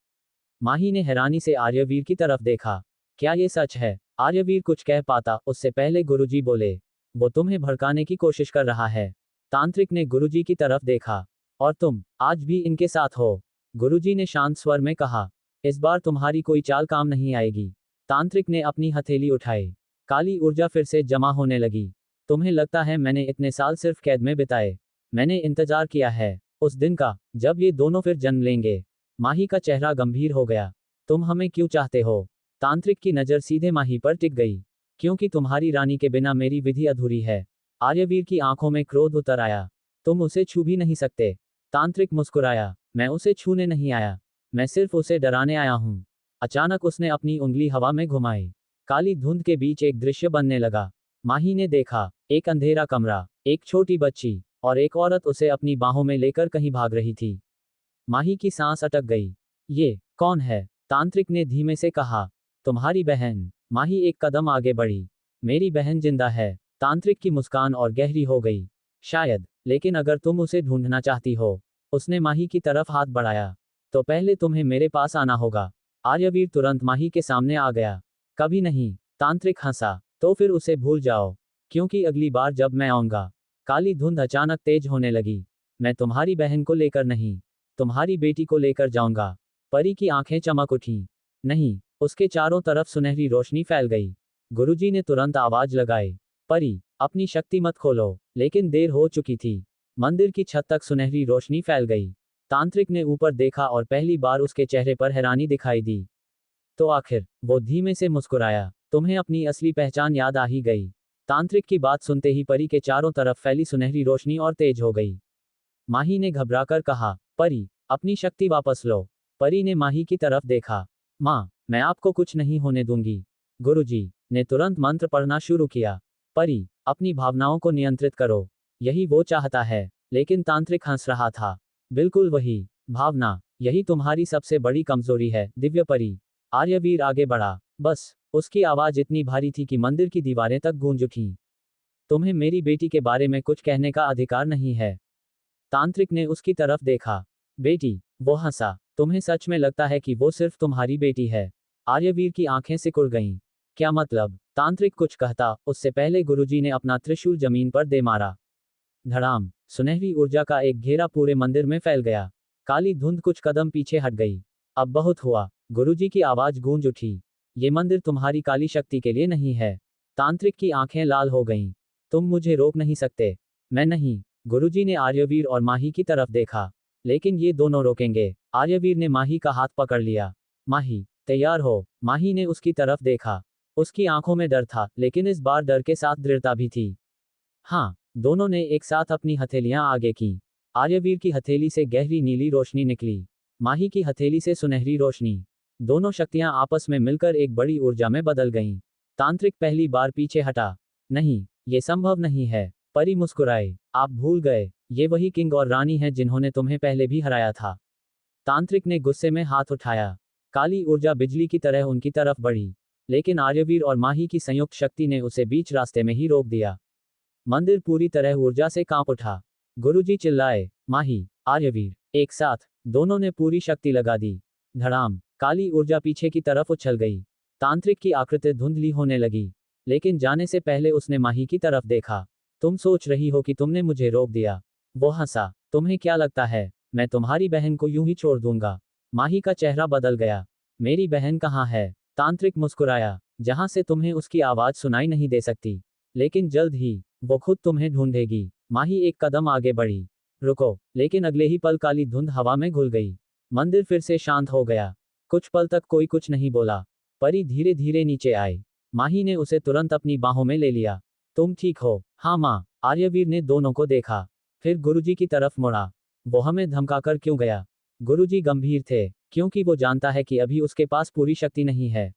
माही ने हैरानी से आर्यवीर की तरफ देखा। क्या ये सच है? आर्यवीर कुछ कह पाता उससे पहले गुरुजी बोले, वो तुम्हें भड़काने की कोशिश कर रहा है। तांत्रिक ने गुरुजी की तरफ देखा। और तुम आज भी इनके साथ हो? गुरुजी ने शांत स्वर में कहा। इस बार तुम्हारी कोई चाल काम नहीं आएगी। तांत्रिक ने अपनी हथेली उठाई। काली ऊर्जा फिर से जमा होने लगी। तुम्हें लगता है मैंने इतने साल सिर्फ कैद में बिताए? मैंने इंतजार किया है उस दिन का, जब ये दोनों फिर जन्म लेंगे। माही का चेहरा गंभीर हो गया। तुम हमें क्यों चाहते हो? तांत्रिक की नजर सीधे माही पर टिक गई। क्योंकि तुम्हारी रानी के बिना मेरी विधि अधूरी है। आर्यवीर की आंखों में क्रोध उतर आया। तुम उसे छू भी नहीं सकते। तांत्रिक मुस्कुराया। मैं उसे छूने नहीं आया। मैं सिर्फ उसे डराने आया हूं। अचानक उसने अपनी उंगली हवा में घुमाई। काली धुंध के बीच एक दृश्य बनने लगा। माही ने देखा, एक अंधेरा कमरा, एक छोटी बच्ची, और एक औरत उसे अपनी बाहों में लेकर कहीं भाग रही थी। माही की सांस अटक गई। ये कौन है? तांत्रिक ने धीमे से कहा। तुम्हारी बहन। माही एक कदम आगे बढ़ी। मेरी बहन जिंदा है। तांत्रिक की मुस्कान और गहरी हो गई। शायद, लेकिन अगर तुम उसे ढूंढना चाहती हो। उसने माही की तरफ हाथ बढ़ाया। तो पहले तुम्हें मेरे पास आना होगा। आर्यवीर तुरंत माही के सामने आ गया। कभी नहीं। तांत्रिक हंसा। तो फिर उसे भूल जाओ, क्योंकि अगली बार जब मैं आऊंगा। काली धुंध अचानक तेज होने लगी। मैं तुम्हारी बहन को लेकर नहीं, तुम्हारी बेटी को लेकर जाऊंगा। परी की आंखें चमक उठीं। नहीं। उसके चारों तरफ सुनहरी रोशनी फैल गई। गुरुजी ने तुरंत आवाज लगाई। परी, अपनी शक्ति मत खोलो। लेकिन देर हो चुकी थी। मंदिर की छत तक सुनहरी रोशनी फैल गई। तांत्रिक ने ऊपर देखा और पहली बार उसके चेहरे पर हैरानी दिखाई दी। तो आखिर, वो धीमे से मुस्कुराया। तुम्हें अपनी असली पहचान याद आ ही गई। तांत्रिक की बात सुनते ही परी के चारों तरफ फैली सुनहरी रोशनी और तेज हो गई। माही ने घबराकर कहा, परी, अपनी शक्ति वापस लो। परी ने माही की तरफ देखा। माँ, मैं आपको कुछ नहीं होने दूंगी। गुरुजी ने तुरंत मंत्र पढ़ना शुरू किया। परी, अपनी भावनाओं को नियंत्रित करो। यही वो चाहता है। लेकिन तांत्रिक हंस रहा था। बिल्कुल वही भावना, यही तुम्हारी सबसे बड़ी कमजोरी है, दिव्य परी। आर्यवीर आगे बढ़ा। बस, उसकी आवाज इतनी भारी थी कि मंदिर की दीवारें तक गूंज उठीं। तुम्हें मेरी बेटी के बारे में कुछ कहने का अधिकार नहीं है। तांत्रिक ने उसकी तरफ देखा। बेटी, वो हंसा। तुम्हें सच में लगता है कि वो सिर्फ तुम्हारी बेटी है? आर्यवीर की आंखें सिकुड़ गईं। क्या मतलब? तांत्रिक कुछ कहता, उससे पहले गुरुजी ने अपना त्रिशूल जमीन पर दे मारा। धड़ाम, सुनहरी ऊर्जा का एक घेरा पूरे मंदिर में फैल गया। काली धुंध कुछ कदम पीछे हट गई। अब बहुत हुआ, गुरुजी की आवाज गूंज उठी। ये मंदिर तुम्हारी काली शक्ति के लिए नहीं है। तांत्रिक की आंखें लाल हो गईं। तुम मुझे रोक नहीं सकते। मैं नहीं। गुरुजी ने आर्यवीर और माही की तरफ देखा। लेकिन ये दोनों रोकेंगे। आर्यवीर ने माही का हाथ पकड़ लिया। माही, तैयार हो। माही ने उसकी तरफ देखा। उसकी आंखों में डर था, लेकिन इस बार डर के साथ दृढ़ता भी थी। हाँ। दोनों ने एक साथ अपनी हथेलियां आगे की। आर्यवीर की हथेली से गहरी नीली रोशनी निकली। माही की हथेली से सुनहरी रोशनी। दोनों शक्तियां आपस में मिलकर एक बड़ी ऊर्जा में बदल गईं। तांत्रिक पहली बार पीछे हटा। नहीं, ये संभव नहीं है। परी मुस्कुराए। आप भूल गए, ये वही किंग और रानी है जिन्होंने तुम्हें पहले भी हराया था। तांत्रिक ने गुस्से में हाथ उठाया। काली ऊर्जा बिजली की तरह उनकी तरफ बढ़ी। लेकिन आर्यवीर और माही की संयुक्त शक्ति ने उसे बीच रास्ते में ही रोक दिया। मंदिर पूरी तरह ऊर्जा से कांप उठा। गुरुजी चिल्लाए, माही, आर्यवीर, एक साथ। दोनों ने पूरी शक्ति लगा दी। धड़ाम, काली ऊर्जा पीछे की तरफ उछल गई। तांत्रिक की आकृति धुंधली होने लगी। लेकिन जाने से पहले उसने माही की तरफ देखा। तुम सोच रही हो कि तुमने मुझे रोक दिया? वो हंसा। तुम्हें क्या लगता है, मैं तुम्हारी बहन को यूं ही छोड़ दूंगा? माही का चेहरा बदल गया। मेरी बहन कहाँ है? तांत्रिक मुस्कुराया। जहां से तुम्हें उसकी आवाज सुनाई नहीं दे सकती। लेकिन जल्द ही वो खुद तुम्हें ढूंढेगी। माही एक कदम आगे बढ़ी। रुको, लेकिन अगले ही पल काली धुंध हवा में घुल गई। मंदिर फिर से शांत हो गया। कुछ पल तक कोई कुछ नहीं बोला। परी धीरे धीरे नीचे आई। माही ने उसे तुरंत अपनी बाहों में ले लिया। तुम ठीक हो? हाँ माँ। आर्यवीर ने दोनों को देखा। फिर गुरुजी की तरफ मुड़ा। वो हमें धमकाकर क्यों गया? गुरुजी गंभीर थे, क्योंकि वो जानता है कि अभी उसके पास पूरी शक्ति नहीं है।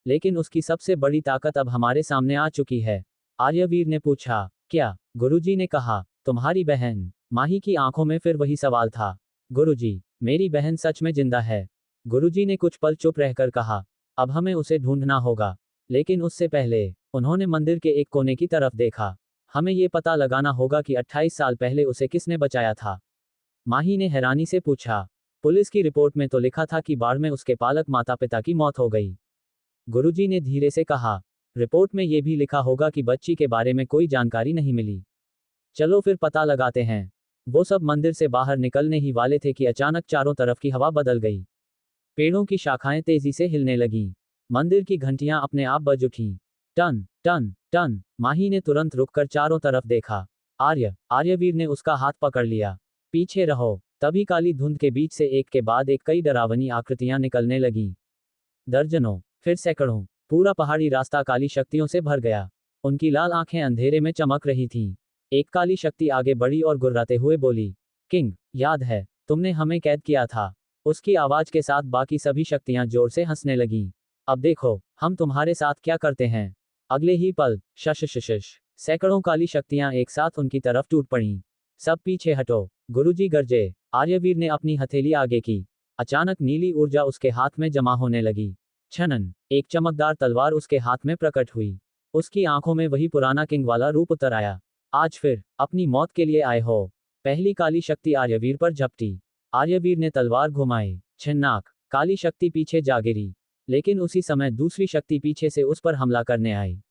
लेकिन उसकी सबसे बड़ी ताकत अब हमारे सामने आ चुकी है। आर्यवीर ने पूछा, क्या? गुरुजी ने कहा, तुम्हारी बहन। माही की आंखों में फिर वही सवाल था। गुरुजी, मेरी बहन सच में जिंदा है? गुरुजी ने कुछ पल चुप रहकर कहा, अब हमें उसे ढूंढना होगा। लेकिन उससे पहले, उन्होंने मंदिर के एक कोने की तरफ देखा। हमें ये पता लगाना होगा कि 28 साल पहले उसे किसने बचाया था। माही ने हैरानी से पूछा, पुलिस की रिपोर्ट में तो लिखा था कि बाढ़ में उसके पालक माता पिता की मौत हो गई। गुरुजी ने धीरे से कहा, रिपोर्ट में यह भी लिखा होगा कि बच्ची के बारे में कोई जानकारी नहीं मिली। चलो फिर पता लगाते हैं। वो सब मंदिर से बाहर निकलने ही वाले थे कि अचानक चारों तरफ की हवा बदल गई। पेड़ों की शाखाएं तेजी से हिलने लगीं। मंदिर की घंटियां अपने आप बज उठीं। टन टन टन। माही ने तुरंत रुककर चारों तरफ देखा। आर्यवीर ने उसका हाथ पकड़ लिया। पीछे रहो। तभी काली धुंध के बीच से एक के बाद एक कई डरावनी आकृतियां निकलने लगीं। दर्जनों, फिर सैकड़ों। पूरा पहाड़ी रास्ता काली शक्तियों से भर गया। उनकी लाल आंखें अंधेरे में चमक रही थीं। एक काली शक्ति आगे बढ़ी और गुर्राते हुए बोली, किंग, याद है, तुमने हमें कैद किया था। उसकी आवाज के साथ बाकी सभी शक्तियां जोर से हंसने लगीं। अब देखो, हम तुम्हारे साथ क्या करते हैं। अगले ही पल, शश। सैकड़ों काली शक्तियां एक साथ उनकी तरफ टूट पड़ीं। सब पीछे हटो। गुरुजी गरजे। आर्यवीर ने अपनी हथेली आगे की। अचानक नीली ऊर्जा उसके हाथ में जमा होने लगी। छनन, एक चमकदार तलवार उसके हाथ में प्रकट हुई। उसकी आंखों में वही पुराना किंग वाला रूप उतर आया। आज फिर, अपनी मौत के लिए आए हो। पहली काली शक्ति आर्यवीर पर झपटी। आर्यवीर ने तलवार घुमाई। छिन्नाक, काली शक्ति पीछे जा गिरी। लेकिन उसी समय दूसरी शक्ति पीछे से उस पर हमला करने आई।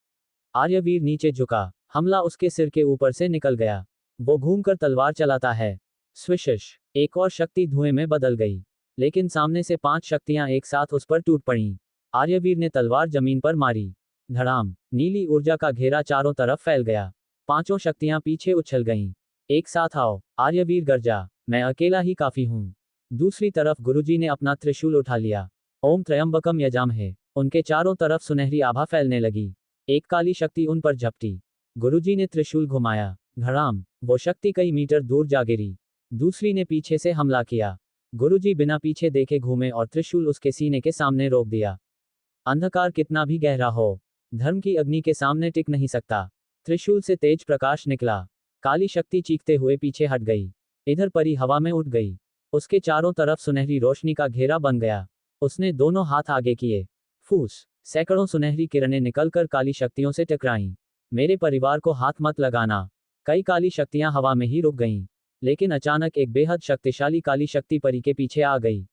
आर्यवीर नीचे झुका। हमला उसके सिर के ऊपर से निकल गया। वो घूमकर तलवार चलाता है। स्विशिश, एक और शक्ति धुएं में बदल गई। लेकिन सामने से 5 शक्तियां एक साथ उस पर टूट पड़ीं। आर्यवीर ने तलवार जमीन पर मारी। धड़ाम, नीली ऊर्जा का घेरा चारों तरफ फैल गया। पांचों शक्तियां पीछे उछल गईं। एक साथ आओ। आर्यवीर गरजा, मैं अकेला ही काफी हूं। दूसरी तरफ गुरुजी ने अपना त्रिशूल उठा लिया। ओम त्रयंबकम यजामहे। उनके चारों तरफ सुनहरी आभा फैलने लगी। एक काली शक्ति उन पर झपटी। गुरुजी ने त्रिशूल घुमाया। धड़ाम, वो शक्ति कई मीटर दूर जा गिरी। दूसरी ने पीछे से हमला किया। गुरुजी बिना पीछे देखे घूमे और त्रिशूल उसके सीने के सामने रोक दिया। अंधकार कितना भी गहरा हो, धर्म की अग्नि के सामने टिक नहीं सकता। त्रिशूल से तेज प्रकाश निकला। काली शक्ति चीखते हुए पीछे हट गई। इधर परी हवा में उठ गई। उसके चारों तरफ सुनहरी रोशनी का घेरा बन गया। उसने दोनों हाथ आगे किए। फूस, सैकड़ों सुनहरी किरणें निकलकर काली शक्तियों से टकराईं। मेरे परिवार को हाथ मत लगाना। कई काली शक्तियां हवा में ही रुक गईं। लेकिन अचानक एक बेहद शक्तिशाली काली शक्ति परी के पीछे आ गई।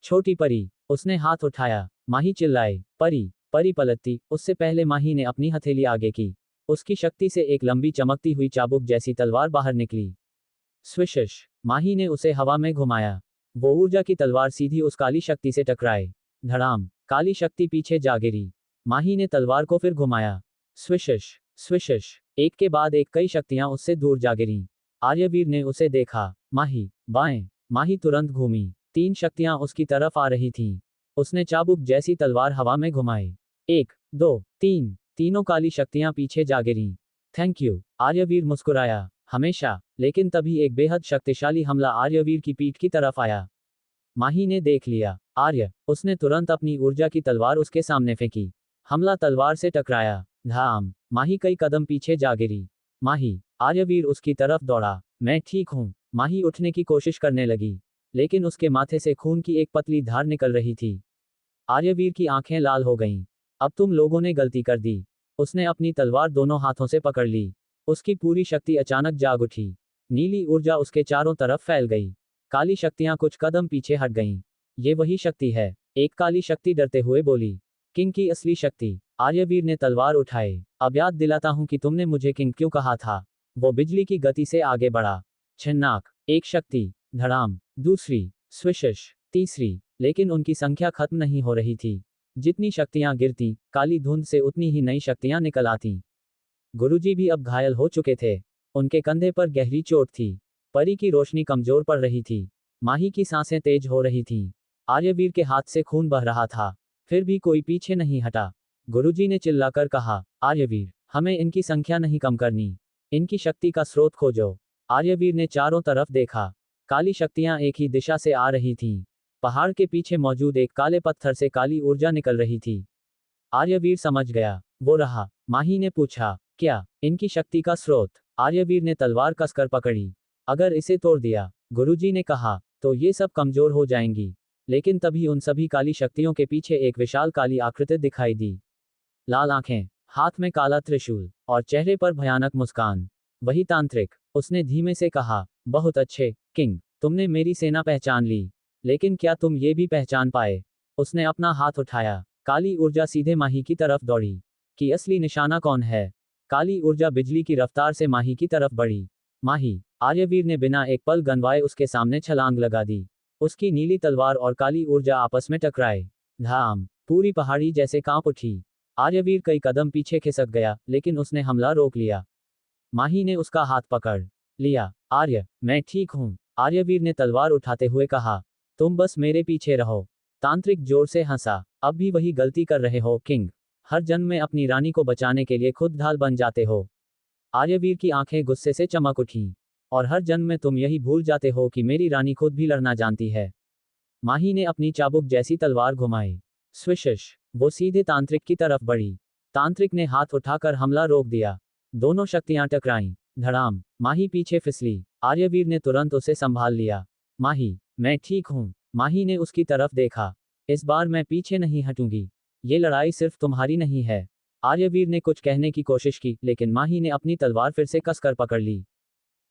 छोटी परी, उसने हाथ उठाया। माही चिल्लाए, परी। परी पलटती, उससे पहले माही ने अपनी हथेली आगे की। उसकी शक्ति से एक लंबी चमकती हुई चाबुक जैसी तलवार बाहर निकली। स्विशिश, माही ने उसे हवा में घुमाया। वो ऊर्जा की तलवार सीधी उस काली शक्ति से टकराए। धड़ाम, काली शक्ति पीछे जा गिरी। माही ने तलवार को फिर घुमाया। स्विशिश, स्विशिश, एक के बाद एक कई शक्तियां उससे दूर जा गिरीं। आर्यवीर ने उसे देखा। माही, बाएं। माही तुरंत घूमी। 3 शक्तियां उसकी तरफ आ रही थीं। उसने चाबुक जैसी तलवार हवा में घुमाई। 1, 2, 3, तीनों काली शक्तियां पीछे जा गिरीं। थैंक यू, आर्यवीर मुस्कुराया। हमेशा। लेकिन तभी एक बेहद शक्तिशाली हमला आर्यवीर की पीठ की तरफ आया। माही ने देख लिया। आर्य, उसने तुरंत अपनी ऊर्जा की तलवार उसके सामने फेंकी। हमला तलवार से टकराया। धाम, माही कई कदम पीछे जा गिरी। माही, आर्यवीर उसकी तरफ दौड़ा। मैं ठीक हूं। माही उठने की कोशिश करने लगी, लेकिन उसके माथे से खून की एक पतली धार निकल रही थी। आर्यवीर की आंखें लाल हो गईं। अब तुम लोगों ने गलती कर दी। उसने अपनी तलवार दोनों हाथों से पकड़ ली। उसकी पूरी शक्ति अचानक जाग उठी। नीली ऊर्जा उसके चारों तरफ फैल गई। काली शक्तियां कुछ कदम पीछे हट गईं। ये वही शक्ति है, एक काली शक्ति डरते हुए बोली। किंग की असली शक्ति। आर्यवीर ने तलवार उठाए। अब याद दिलाता हूं कि तुमने मुझे किंग क्यों कहा था। वो बिजली की गति से आगे बढ़ा। छिन्नाक, एक शक्ति। धड़ाम, दूसरी। स्विशिश, तीसरी। लेकिन उनकी संख्या खत्म नहीं हो रही थी। जितनी शक्तियां गिरती, काली धुंध से उतनी ही नई शक्तियां निकल आती। गुरुजी भी अब घायल हो चुके थे। उनके कंधे पर गहरी चोट थी। परी की रोशनी कमजोर पड़ रही थी। माही की सांसें तेज हो रही थीं। आर्यवीर के हाथ से खून बह रहा था। फिर भी कोई पीछे नहीं हटा। गुरुजी ने चिल्लाकर कहा, आर्यवीर, हमें इनकी संख्या नहीं कम करनी। इनकी शक्ति का स्रोत खोजो। आर्यवीर ने चारों तरफ देखा। काली शक्तियां एक ही दिशा से आ रही थीं। पहाड़ के पीछे मौजूद एक काले पत्थर से काली ऊर्जा निकल रही थी। आर्यवीर समझ गया। वो रहा। माही ने पूछा, क्या इनकी शक्ति का स्रोत? आर्यवीर ने तलवार कसकर पकड़ी। अगर इसे तोड़ दिया, गुरुजी ने कहा, तो ये सब कमजोर हो जाएंगी। लेकिन तभी उन सभी काली शक्तियों के पीछे एक विशाल काली आकृति दिखाई दी। लाल आंखें, हाथ में काला त्रिशूल, और चेहरे पर भयानक मुस्कान। वही तांत्रिक। उसने धीमे से कहा, बहुत अच्छे, किंग, तुमने मेरी सेना पहचान ली। लेकिन क्या तुम ये भी पहचान पाए? उसने अपना हाथ उठाया। काली ऊर्जा सीधे माही की तरफ दौड़ी। कि असली निशाना कौन है? काली ऊर्जा बिजली की रफ्तार से माही की तरफ बढ़ी। माही, आर्यवीर ने बिना एक पल गंवाए उसके सामने छलांग लगा दी। उसकी नीली तलवार और काली ऊर्जा आपस में टकराए। धाम, पूरी पहाड़ी जैसे कांप उठी। आर्यवीर कई कदम पीछे खिसक गया, लेकिन उसने हमला रोक लिया। माही ने उसका हाथ पकड़ लिया। आर्य, मैं ठीक हूं, आर्यवीर ने तलवार उठाते हुए कहा। तुम बस मेरे पीछे रहो। तांत्रिक जोर से हंसा। अब भी वही गलती कर रहे हो, किंग। हर जन्म में अपनी रानी को बचाने के लिए खुद ढाल बन जाते हो। आर्यवीर की आंखें गुस्से से चमक उठीं। और हर जन्म में तुम यही भूल जाते हो कि मेरी रानी खुद भी लड़ना जानती है। माही ने अपनी चाबुक जैसी तलवार घुमाई। स्विशिश, वो सीधे तांत्रिक की तरफ बढ़ी। तांत्रिक ने हाथ उठाकर हमला रोक दिया। दोनों शक्तियां टकराईं। धड़ाम, माही पीछे फिसली। आर्यवीर ने तुरंत उसे संभाल लिया। माही, मैं ठीक हूं। माही ने उसकी तरफ देखा। इस बार मैं पीछे नहीं हटूंगी। ये लड़ाई सिर्फ तुम्हारी नहीं है। आर्यवीर ने कुछ कहने की कोशिश की, लेकिन माही ने अपनी तलवार फिर से कसकर पकड़ ली।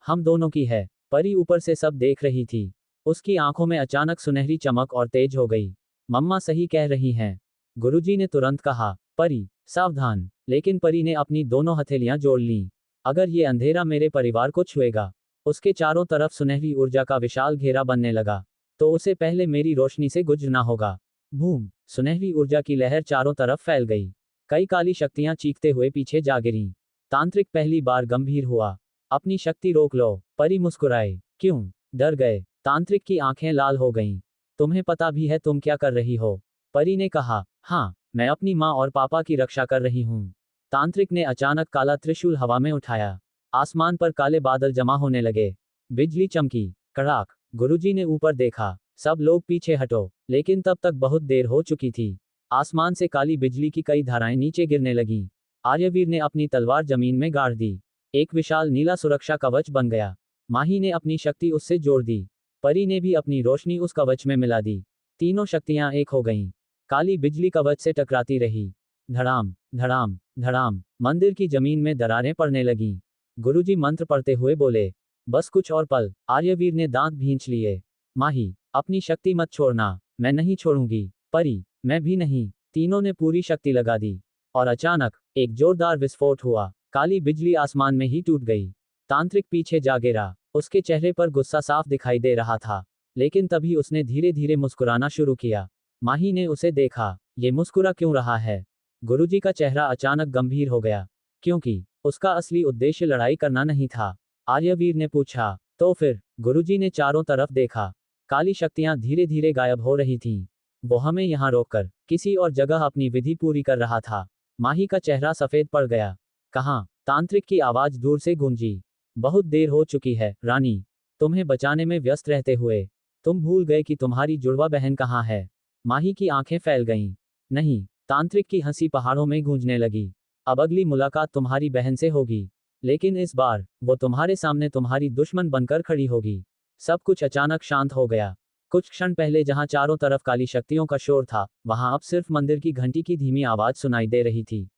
हम दोनों की है। परी ऊपर से सब देख रही थी। उसकी आंखों में अचानक सुनहरी चमक और तेज हो गई। मम्मा सही कह रही हैं। गुरुजी ने तुरंत कहा, परी, सावधान। लेकिन परी ने अपनी दोनों हथेलियां जोड़ लीं। अगर ये अंधेरा मेरे परिवार को छुएगा। उसके चारों तरफ सुनहरी ऊर्जा का विशाल घेरा बनने लगा। तो उसे पहले मेरी रोशनी से गुजरना होगा। बूम, सुनहरी ऊर्जा की लहर चारों तरफ फैल गई। कई काली शक्तियां चीखते हुए पीछे जा गिरीं। तांत्रिक पहली बार गंभीर हुआ। अपनी शक्ति रोक लो। परी मुस्कुराए। क्यों? डर गए? तांत्रिक की आंखें लाल हो गईं। तुम्हें पता भी है तुम क्या कर रही हो? परी ने कहा, हाँ, मैं अपनी माँ और पापा की रक्षा कर रही हूँ। तांत्रिक ने अचानक काला त्रिशूल हवा में उठाया। आसमान पर काले बादल जमा होने लगे। बिजली चमकी। कड़ाक। गुरुजी ने ऊपर देखा। सब लोग पीछे हटो। लेकिन तब तक बहुत देर हो चुकी थी। आसमान से काली बिजली की कई धाराएं नीचे गिरने लगीं। आर्यवीर ने अपनी तलवार जमीन में गाड़ दी। एक विशाल नीला सुरक्षा कवच बन गया। माही ने अपनी शक्ति उससे जोड़ दी। परी ने भी अपनी रोशनी उस कवच में मिला दी। तीनों शक्तियां एक हो गईं। काली बिजली कवच से टकराती रही। धड़ाम, धड़ाम, धड़ाम, मंदिर की जमीन में दरारें पड़ने लगीं। गुरुजी मंत्र पढ़ते हुए बोले, बस कुछ और पल। आर्यवीर ने दांत भींच लिए। माही, अपनी शक्ति मत छोड़ना। मैं नहीं छोड़ूंगी। परी, मैं भी नहीं। तीनों ने पूरी शक्ति लगा दी। और अचानक एक जोरदार विस्फोट हुआ। काली बिजली आसमान में ही टूट गई। तांत्रिक पीछे जा गिरा। उसके चेहरे पर गुस्सा साफ दिखाई दे रहा था। लेकिन तभी उसने धीरे धीरे मुस्कुराना शुरू किया। माही ने उसे देखा। ये मुस्कुरा क्यों रहा है? गुरुजी का चेहरा अचानक गंभीर हो गया। क्योंकि उसका असली उद्देश्य लड़ाई करना नहीं था। आर्यवीर ने पूछा, तो फिर? गुरुजी ने चारों तरफ देखा। काली शक्तियां धीरे धीरे गायब हो रही थीं। वो हमें यहाँ रोककर किसी और जगह अपनी विधि पूरी कर रहा था। माही का चेहरा सफेद पड़ गया। कहाँ? तांत्रिक की आवाज दूर से गूंजी। बहुत देर हो चुकी है, रानी। तुम्हें बचाने में व्यस्त रहते हुए तुम भूल गए कि तुम्हारी जुड़वा बहन कहाँ है। माही की आंखें फैल गईं। नहीं। तांत्रिक की हंसी पहाड़ों में गूंजने लगी। अब अगली मुलाकात तुम्हारी बहन से होगी। लेकिन इस बार वो तुम्हारे सामने तुम्हारी दुश्मन बनकर खड़ी होगी। सब कुछ अचानक शांत हो गया। कुछ क्षण पहले जहां चारों तरफ काली शक्तियों का शोर था, वहां अब सिर्फ मंदिर की घंटी की धीमी आवाज सुनाई दे रही थी।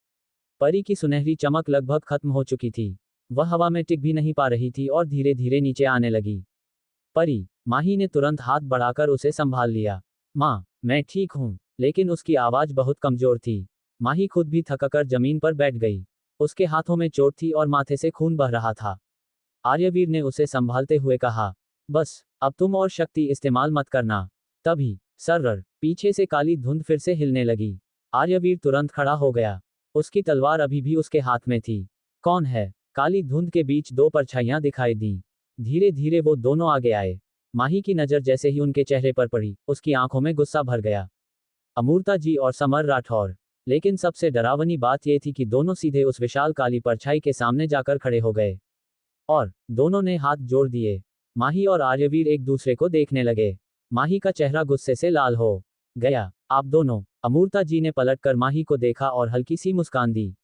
परी की सुनहरी चमक लगभग खत्म हो चुकी थी। वह हवा में टिक भी नहीं पा रही थी और धीरे धीरे नीचे आने लगी। परी, माही ने तुरंत हाथ बढ़ाकर उसे संभाल लिया। माँ, मैं ठीक हूँ। लेकिन उसकी आवाज बहुत कमजोर थी। माही खुद भी थककर जमीन पर बैठ गई। उसके हाथों में चोट थी और माथे से खून बह रहा था। आर्यवीर ने उसे संभालते हुए कहा, बस, अब तुम और शक्ति इस्तेमाल मत करना। तभी सर्र पीछे से काली धुंध फिर से हिलने लगी। आर्यवीर तुरंत खड़ा हो गया। उसकी तलवार अभी भी उसके हाथ में थी। कौन है? काली धुंध के बीच दो परछाइयां दिखाई दीं। धीरे धीरे वो दोनों आगे आए। माही की नजर जैसे ही उनके चेहरे पर पड़ी, उसकी आंखों में गुस्सा भर गया। अमूर्ता जी और समर राठौर। लेकिन सबसे डरावनी बात यह थी कि दोनों सीधे उस विशाल काली परछाई के सामने जाकर खड़े हो गए। और दोनों ने हाथ जोड़ दिए। माही और आर्यवीर एक दूसरे को देखने लगे। माही का चेहरा गुस्से से लाल हो गया। आप दोनों? अमूर्ता जी ने पलटकर माही को देखा और हल्की सी मुस्कान दी।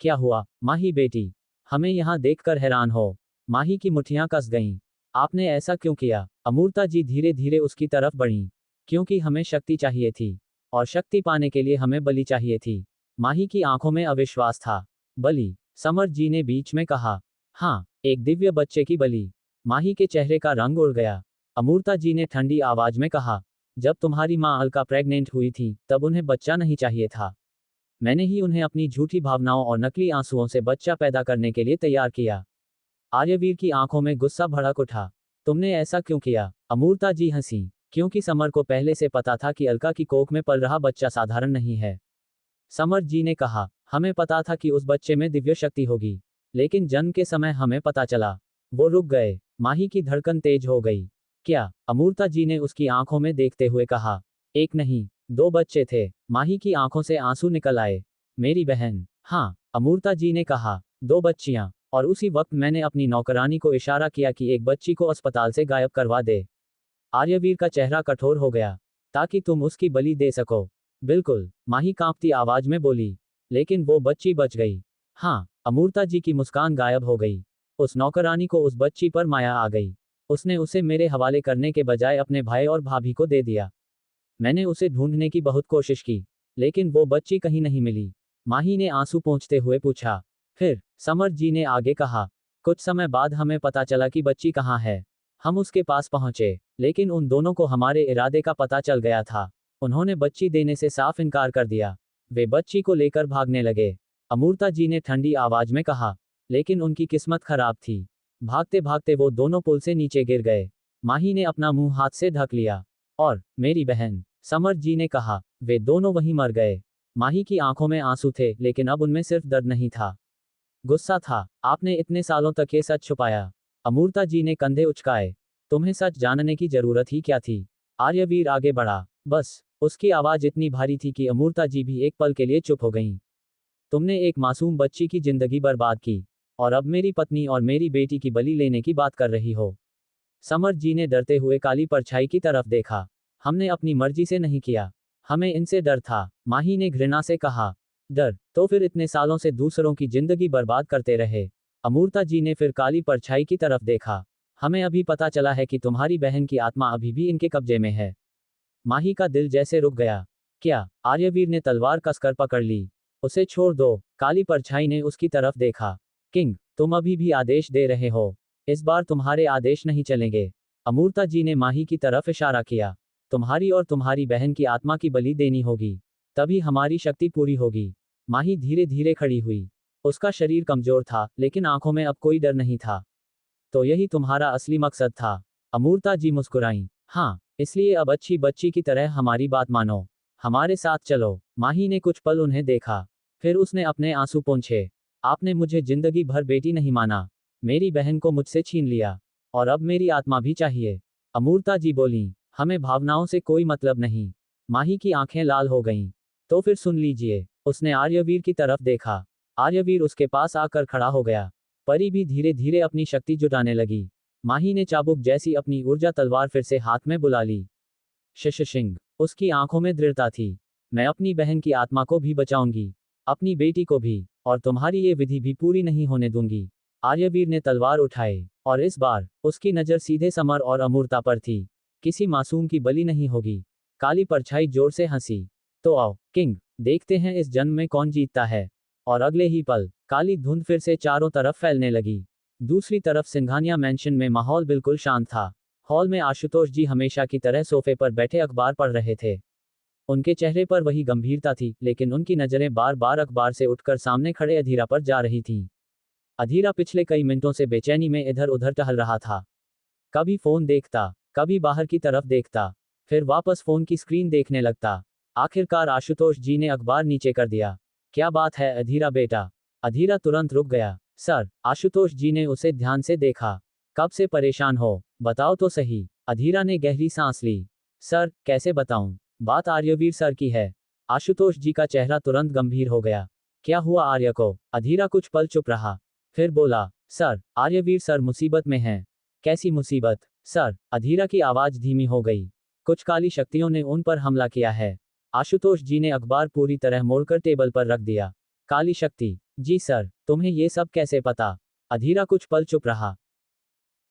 क्या हुआ, माही बेटी? हमें यहाँ देखकर हैरान हो? माही की मुट्ठियां कस गईं। आपने ऐसा क्यों किया? अमूर्ता जी धीरे धीरे उसकी तरफ बढ़ीं। क्योंकि हमें शक्ति चाहिए थी। और शक्ति पाने के लिए हमें बलि चाहिए थी। माही की आंखों में अविश्वास था। बलि? समर जी ने बीच में कहा। हाँ, एक दिव्य बच्चे की बलि। माही के चेहरे का रंग उड़ गया। अमूर्ता जी ने ठंडी आवाज में कहा, जब तुम्हारी माँ अलका प्रेग्नेंट हुई थी, तब उन्हें बच्चा नहीं चाहिए था। मैंने ही उन्हें अपनी झूठी भावनाओं और नकली आंसुओं से बच्चा पैदा करने के लिए तैयार किया। आर्यवीर की आंखों में गुस्सा भड़क उठा। तुमने ऐसा क्यों किया? अमूर्ता जी हंसी। क्योंकि समर को पहले से पता था कि अलका की कोख में पल रहा बच्चा साधारण नहीं है। समर जी ने कहा, हमें पता था कि उस बच्चे में दिव्य शक्ति होगी। लेकिन जन्म के समय हमें पता चला। वो रुक गए। माही की धड़कन तेज हो गई। क्या? अमूर्ता जी ने उसकी आंखों में देखते हुए कहा। एक नहीं, दो बच्चे थे। माही की आंखों से आंसू निकल आए। मेरी बहन? हाँ, अमूर्ता जी ने कहा, दो बच्चियां। और उसी वक्त मैंने अपनी नौकरानी को इशारा किया कि एक बच्ची को अस्पताल से गायब करवा दे। आर्यवीर का चेहरा कठोर हो गया। ताकि तुम उसकी बलि दे सको। बिल्कुल, माही कांपती आवाज में बोली। लेकिन वो बच्ची बच गई। हाँ, अमूर्ता जी की मुस्कान गायब हो गई। उस नौकरानी को उस बच्ची पर माया आ गई। उसने उसे मेरे हवाले करने के बजाय अपने भाई और भाभी को दे दिया। मैंने उसे ढूंढने की बहुत कोशिश की। लेकिन वो बच्ची कहीं नहीं मिली। माही ने आंसू पोंछते हुए पूछा। फिर? समर जी ने आगे कहा। कुछ समय बाद हमें पता चला कि बच्ची कहाँ है। हम उसके पास पहुंचे। लेकिन उन दोनों को हमारे इरादे का पता चल गया था। उन्होंने बच्ची देने से साफ इनकार कर दिया। वे बच्ची को लेकर भागने लगे। अमूर्ता जी ने ठंडी आवाज में कहा। लेकिन उनकी किस्मत खराब थी। भागते भागते वो दोनों पुल से नीचे गिर गए। माही ने अपना मुंह हाथ से ढक लिया। और मेरी बहन? समर जी ने कहा। वे दोनों वहीं मर गए। माही की आंखों में आंसू थे, लेकिन अब उनमें सिर्फ दर्द नहीं था, गुस्सा था। आपने इतने सालों तक ये सच छुपाया। अमूर्ता जी ने कंधे उचकाए। तुम्हें सच जानने की जरूरत ही क्या थी? आर्यवीर आगे बढ़ा। बस। उसकी आवाज इतनी भारी थी कि अमूर्ता जी भी एक पल के लिए चुप हो गईं। तुमने एक मासूम बच्ची की जिंदगी बर्बाद की। और अब मेरी पत्नी और मेरी बेटी की बलि लेने की बात कर रही हो। समर जी ने डरते हुए काली परछाई की तरफ देखा। हमने अपनी मर्जी से नहीं किया। हमें इनसे डर था। माही ने घृणा से कहा। डर? तो फिर इतने सालों से दूसरों की जिंदगी बर्बाद करते रहे। अमूर्ता जी ने फिर काली परछाई की तरफ देखा। हमें अभी पता चला है कि तुम्हारी बहन की आत्मा अभी भी इनके कब्जे में है। माही का दिल जैसे रुक गया। क्या? आर्यवीर ने तलवार कसकर पकड़ ली। उसे छोड़ दो। काली परछाई ने उसकी तरफ देखा। किंग, तुम अभी भी आदेश दे रहे हो? इस बार तुम्हारे आदेश नहीं चलेंगे। अमूर्ता जी ने माही की तरफ इशारा किया। तुम्हारी और तुम्हारी बहन की आत्मा की बलि देनी होगी, तभी हमारी शक्ति पूरी होगी। माही धीरे धीरे खड़ी हुई। उसका शरीर कमजोर था, लेकिन आंखों में अब कोई डर नहीं था। तो यही तुम्हारा असली मकसद था? अमूर्ता जी मुस्कुराईं। हाँ, इसलिए अब अच्छी बच्ची की तरह हमारी बात मानो। हमारे साथ चलो। माही ने कुछ पल उन्हें देखा। फिर उसने अपने आंसू पोंछे। आपने मुझे जिंदगी भर बेटी नहीं माना, मेरी बहन को मुझसे छीन लिया, और अब मेरी आत्मा भी चाहिए। अमूर्ता जी बोलीं, हमें भावनाओं से कोई मतलब नहीं। माही की आंखें लाल हो गईं। तो फिर सुन लीजिए। उसने आर्यवीर की तरफ देखा। आर्यवीर उसके पास आकर खड़ा हो गया। परी भी धीरे धीरे अपनी शक्ति जुटाने लगी। माही ने चाबुक जैसी अपनी ऊर्जा तलवार फिर से हाथ में बुला ली। शशशिंग। उसकी आंखों में दृढ़ता थी। मैं अपनी बहन की आत्मा को भी बचाऊंगी, अपनी बेटी को भी, और तुम्हारी ये विधि भी पूरी नहीं होने दूंगी। आर्यवीर ने तलवार उठाई, और इस बार उसकी नजर सीधे समर और अमूर्ता पर थी। किसी मासूम की बलि नहीं होगी। काली परछाई जोर से हंसी। तो आओ किंग, देखते हैं इस जन्म में कौन जीतता है। और अगले ही पल काली धुंध फिर से चारों तरफ फैलने लगी। दूसरी तरफ सिंघानिया मैंशन में माहौल बिल्कुल शांत था। हॉल में आशुतोष जी हमेशा की तरह सोफे पर बैठे अखबार पढ़ रहे थे। उनके चेहरे पर वही गंभीरता थी, लेकिन उनकी नजरें बार बार अखबार से उठकर सामने खड़े अधीरा पर जा रही थीं। अधीरा पिछले कई मिनटों से बेचैनी में इधर उधर टहल रहा था। कभी फोन देखता, कभी बाहर की तरफ देखता, फिर वापस फोन की स्क्रीन देखने लगता। आखिरकार आशुतोष जी ने अखबार नीचे कर दिया। क्या बात है अधीरा बेटा? अधीरा तुरंत रुक गया। सर, आशुतोष जी ने उसे ध्यान से देखा। कब से परेशान हो, बताओ तो सही। अधीरा ने गहरी सांस ली। सर, कैसे बताऊं? बात आर्यवीर सर की है। आशुतोष जी का चेहरा तुरंत गंभीर हो गया। क्या हुआ आर्य को? अधीरा कुछ पल चुप रहा, फिर बोला, सर, आर्यवीर सर मुसीबत में हैं। कैसी मुसीबत? सर, अधीरा की आवाज धीमी हो गई। कुछ काली शक्तियों ने उन पर हमला किया है। आशुतोष जी ने अखबार पूरी तरह मोड़कर टेबल पर रख दिया। काली शक्ति? जी सर, तुम्हें ये सब कैसे पता? अधीरा कुछ पल चुप रहा,